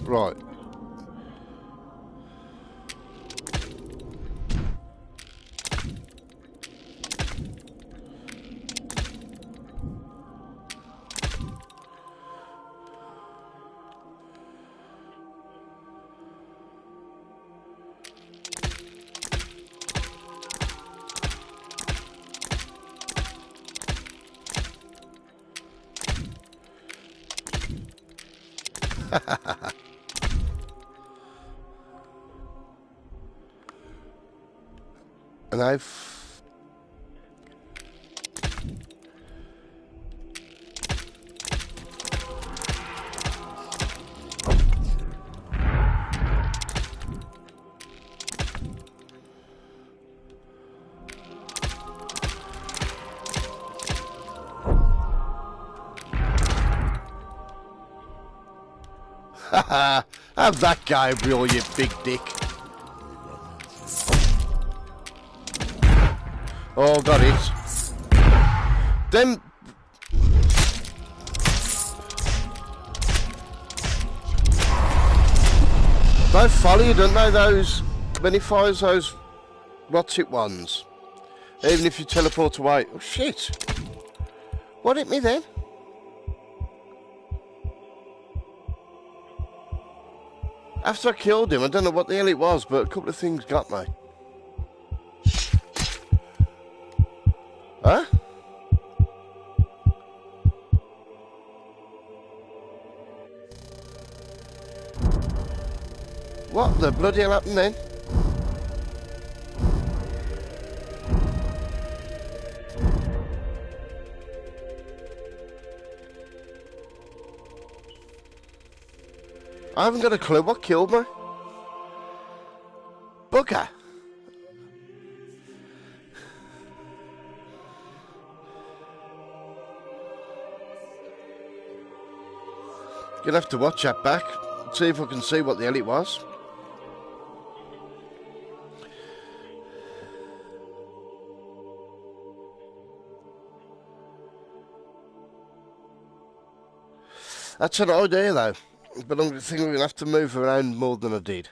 Right. And I've have that, Gabriel, you big dick. Oh, got it. Them. They follow you, don't they? Those mini-fires, those what's it ones. Even if you teleport away. Oh shit! What hit me then? After I killed him, I don't know what the hell it was, but a couple of things got me. What the bloody hell happened then? I haven't got a clue what killed me. Bugger. Gonna have to watch that back, see if I can see what the hell it was. That's an idea though, but I think I'm gonna have to move around more than I did.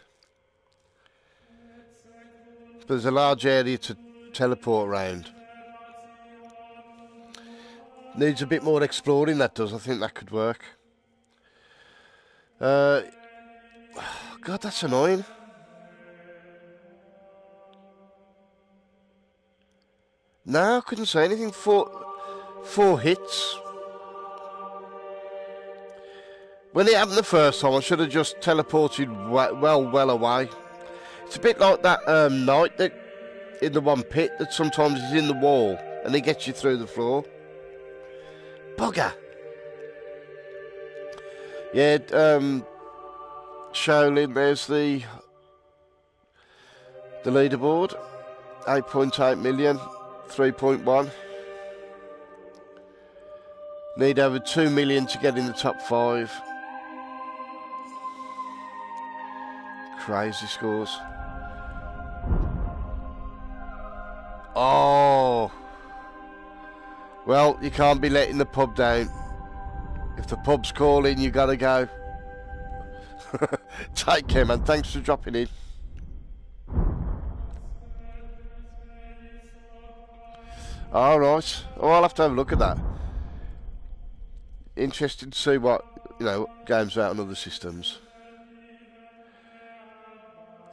But there's a large area to teleport around. Needs a bit more exploring, that does. I think that could work. God, that's annoying. No, I couldn't say anything. Four hits. When it happened the first time, I should have just teleported well away. It's a bit like that knight that in the one pit that sometimes is in the wall and he gets you through the floor. Bugger. Yeah, Shaolin, there's the leaderboard. 8.8 million, 3.1. Need over 2 million to get in the top 5. Crazy scores. Oh. Well, you can't be letting the pub down. If the pub's calling, you gotta go. Take care, man. Thanks for dropping in. Alright. Oh, I'll have to have a look at that. Interesting to see what, games are out on other systems.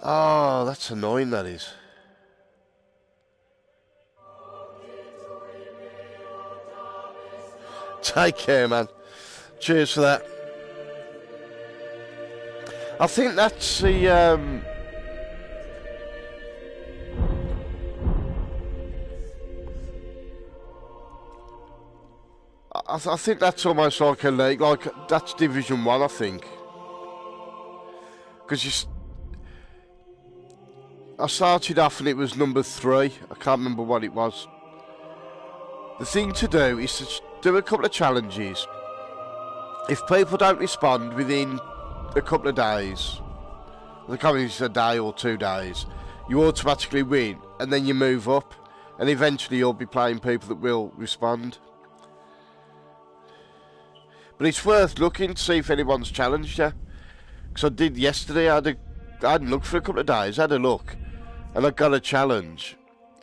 Oh, that's annoying, that is. Take care, man. Cheers for that. I think that's the... I think that's almost like a league, like that's Division 1, I think. Because I started off and it was number 3. I can't remember what it was. The thing to do is to do a couple of challenges. If people don't respond within a couple of days, the coming is a day or 2 days, you automatically win, and then you move up, and eventually you'll be playing people that will respond. But it's worth looking to see if anyone's challenged you. Because I did yesterday, I hadn't looked for a couple of days, I had a look, and I got a challenge,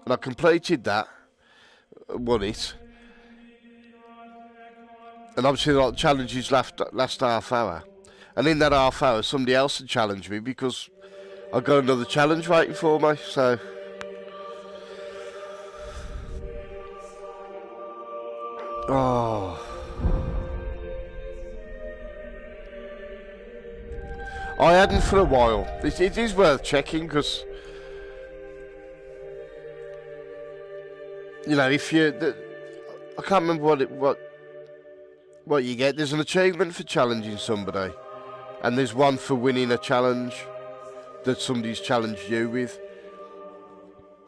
and I completed that, won it. And obviously the challenges last half hour. And in that half hour, somebody else had challenged me because I got another challenge waiting for me, so... Oh... I hadn't for a while. It is worth checking because, if you, I can't remember what you get. There's an achievement for challenging somebody, and there's one for winning a challenge that somebody's challenged you with.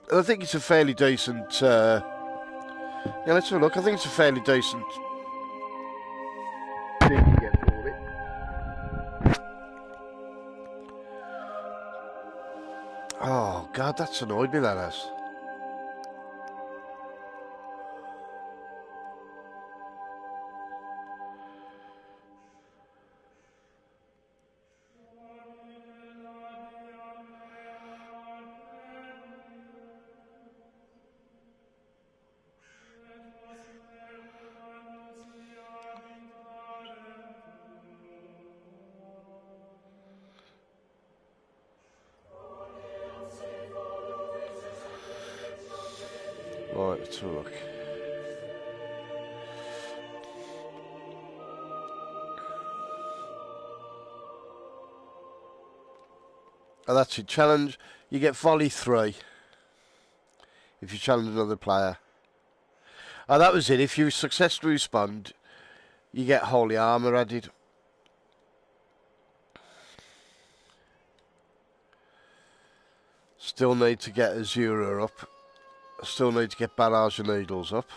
And I think it's a fairly decent. Let's have a look. I think it's a fairly decent thing you get for it. Oh, God, that's annoyed me, that has. Right, let's have a look. And that's it. Challenge. You get volley 3 if you challenge another player. Oh, that was it. If you successfully respond, you get holy armor added. Still need to get Azura up. Still need to get Barrage of Needles up.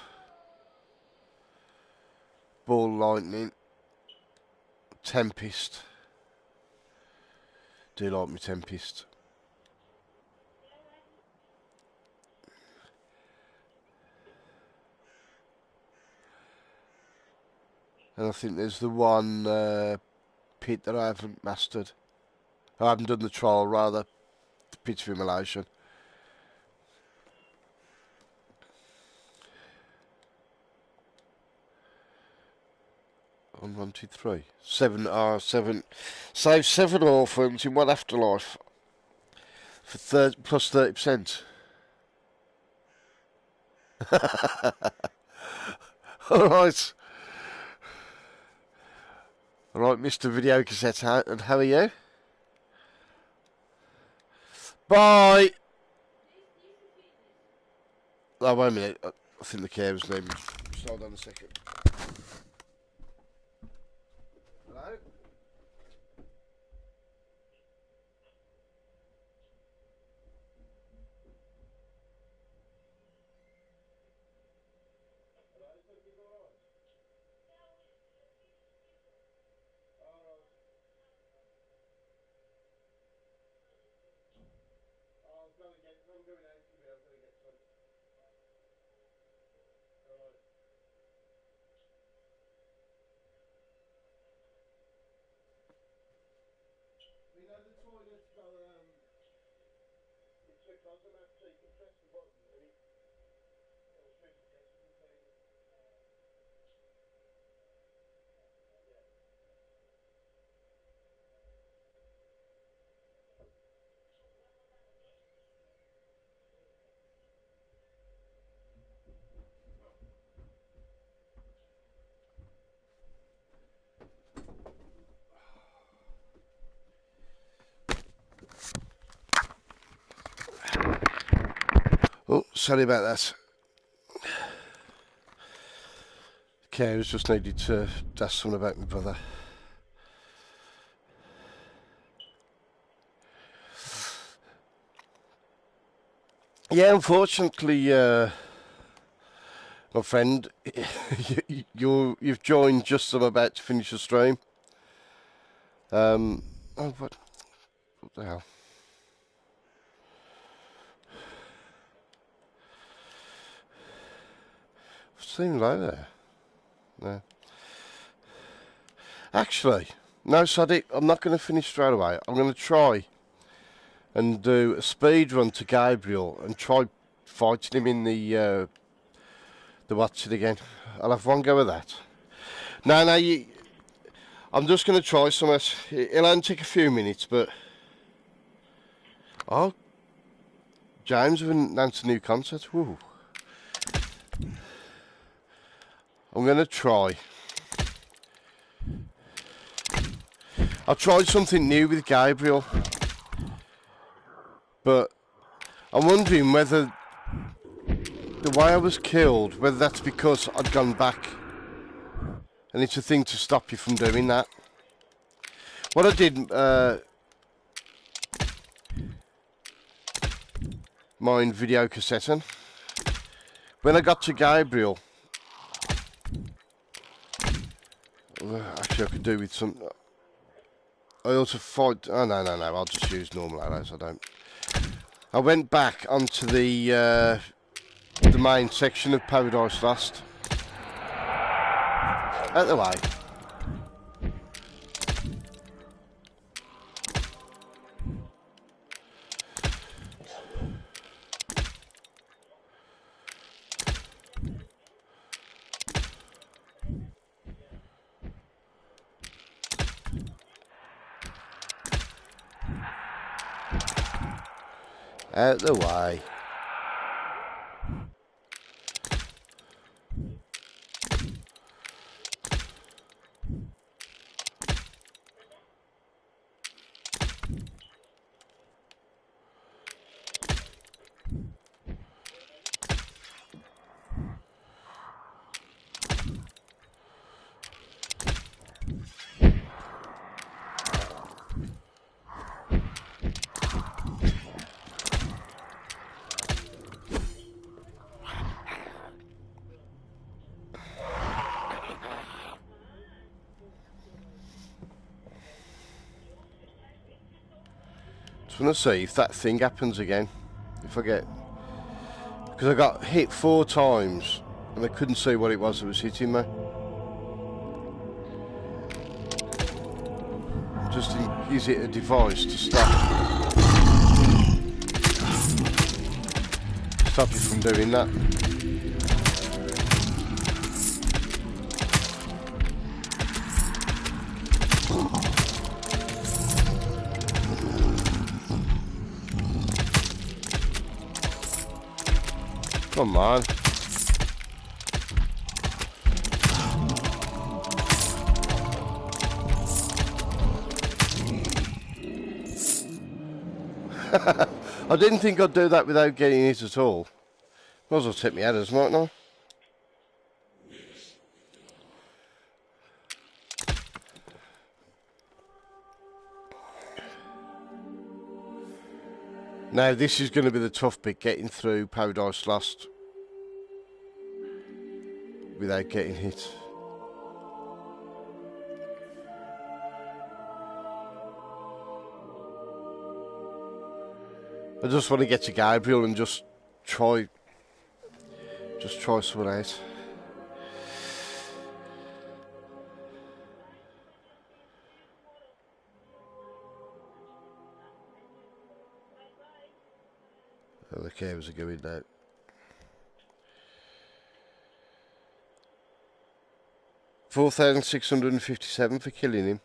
Ball Lightning. Tempest. Do like me Tempest. And I think there's the one pit that I haven't mastered. I haven't done the trial, rather. The pit of immolation. One, two, three. 7. Save 7 orphans in one afterlife for plus 30%. Alright. Alright, Mr. Video Cassette, and how are you? Bye! Oh, wait a minute. I think the carer's leaving. Just hold on a second. Hello? Oh, sorry about that. Carers just needed to ask something about my brother. Yeah, unfortunately, my friend, you've joined just as I'm about to finish the stream. Oh, what the hell? Seems like there. No. Actually, no, Sadiq, I'm not going to finish straight away. I'm going to try and do a speed run to Gabriel and try fighting him in the what's it again. I'll have one go with that. No, I'm just going to try something. It'll only take a few minutes, but... Oh, James have announced a new concert. Woo. I'm going to try. I tried something new with Gabriel, but I'm wondering whether the way I was killed, whether that's because I'd gone back, and it's a thing to stop you from doing that. What I did, mind video cassetting, when I got to Gabriel, actually I could do with some... I also fight... Oh, no, I'll just use normal arrows, I went back onto the main section of Paradise Lost. Out the way. Out the way. Just want to see if that thing happens again. If I get... Because I got hit 4 times and I couldn't see what it was that was hitting me. Just use it a device to stop you from doing that. Come on. I didn't think I'd do that without getting it at all. Might as well take me headers, mightn't I? Now this is going to be the tough bit, getting through Paradise Lost without getting hit. I just want to get to Gabriel and just try someone out. Oh, the cameras are going now. $4,657 for killing him.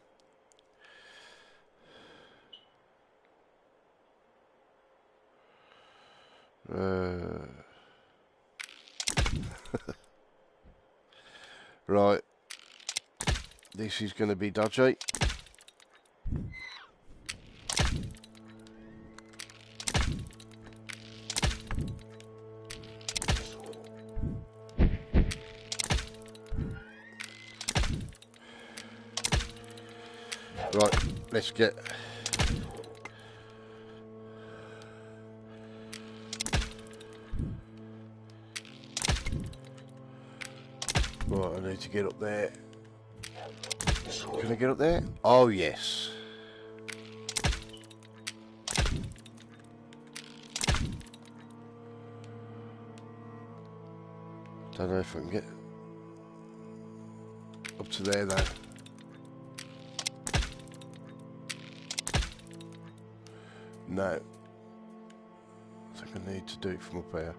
Right. This is going to be dodgy. Right, let's get... Right, I need to get up there. Can I get up there? Oh, yes. Don't know if I can get up to there, though. No. I think I need to do it from up here.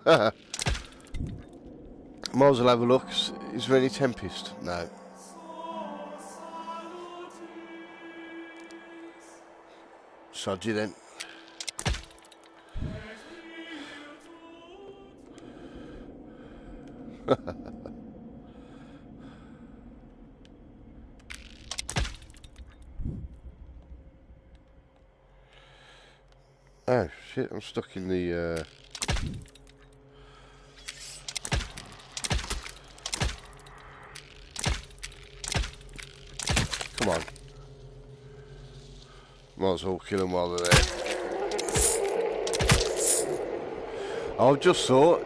Right. Might as well have a look. Is there any Tempest? No. Sodgy then. Oh shit, I'm stuck in the Come on. Might as well kill them while they're there. I've just thought,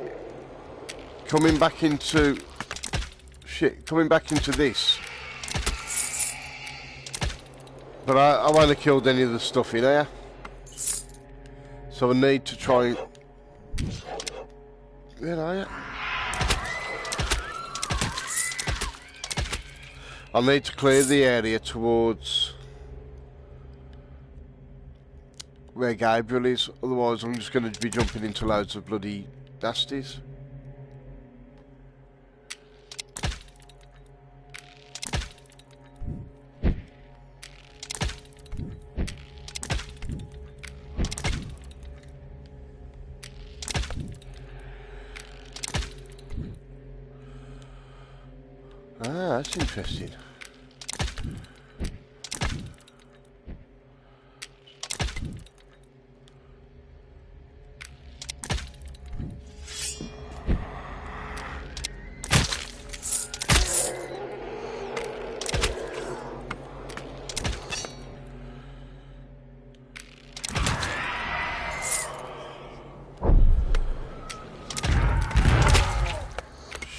coming back into this, but I won't have killed any of the stuff in here, so I need to try and... Where are you? I need to clear the area towards where Gabriel is, otherwise I'm just going to be jumping into loads of bloody nasties. Ah, that's interesting.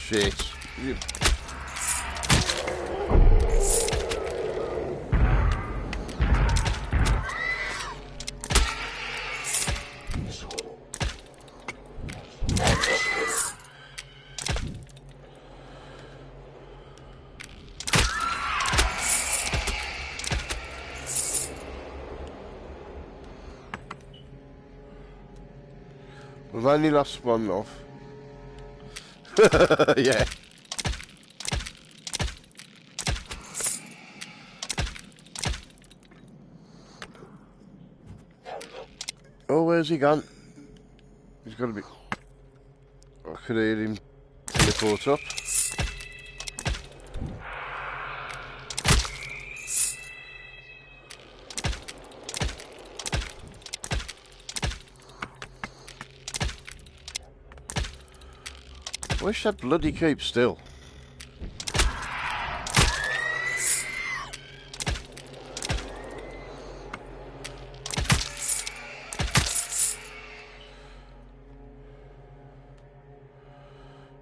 shit. We've only lost one off. Yeah. Oh, where's he gone? He's got to be... I could hear him teleport up. Wish that bloody keep still.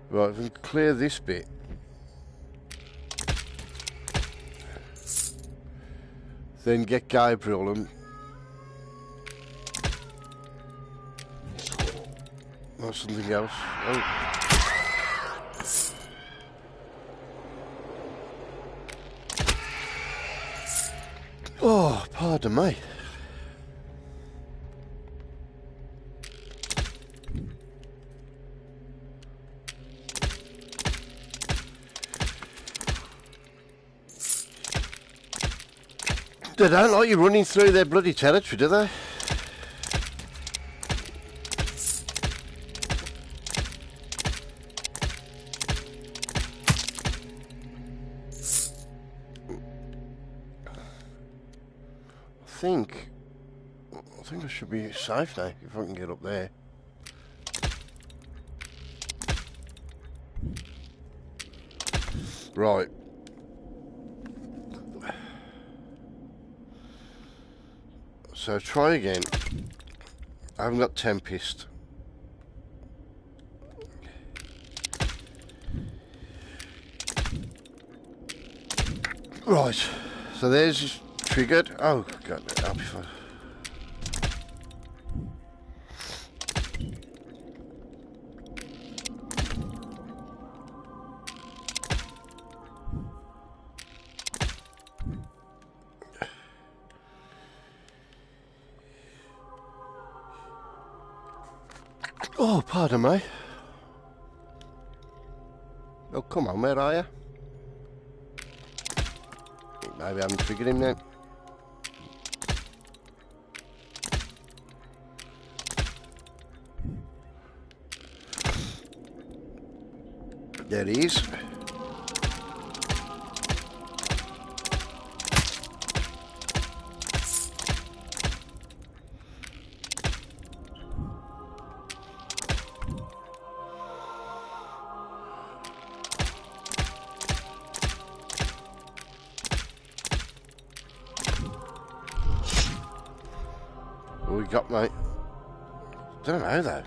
Right, if we can clear this bit. Then get Gabriel and... or something else. Oh. Oh, pardon me. They don't like you running through their bloody territory, do they? I think I should be safe now if I can get up there. Right. So try again. I haven't got Tempest. Right. So there's his triggered. Oh god, I'll be fine. Oh, pardon me. Oh, come on, where are you? Maybe I haven't triggered him now. There he is. What we got, mate? Don't know though.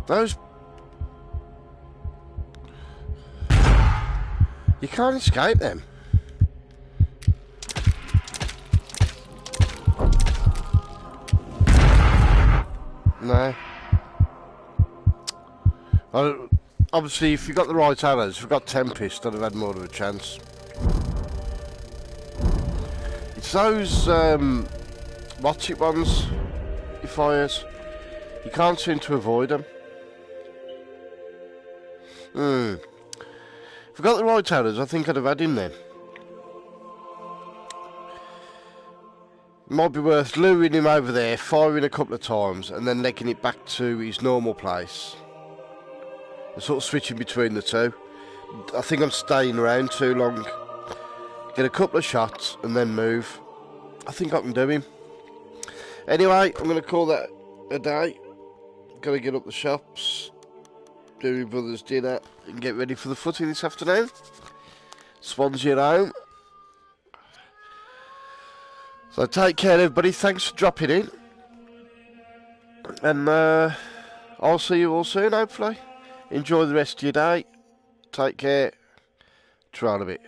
Those... You can't escape them. No. Well, obviously, if you got the right arrows, if you got Tempest, I'd have had more of a chance. It's those, what's it ones, he fires. You can't seem to avoid them. If I got the right hours, I think I'd have had him then. Might be worth luring him over there, firing a couple of times, and then legging it back to his normal place. And sort of switching between the two. I think I'm staying around too long. Get a couple of shots and then move. I think I can do him. Anyway, I'm going to call that a day. Got to get up the shops, do my brother's dinner, and get ready for the footy this afternoon. Swansea at home. So take care, everybody. Thanks for dropping in. And I'll see you all soon, hopefully. Enjoy the rest of your day. Take care. Try a bit.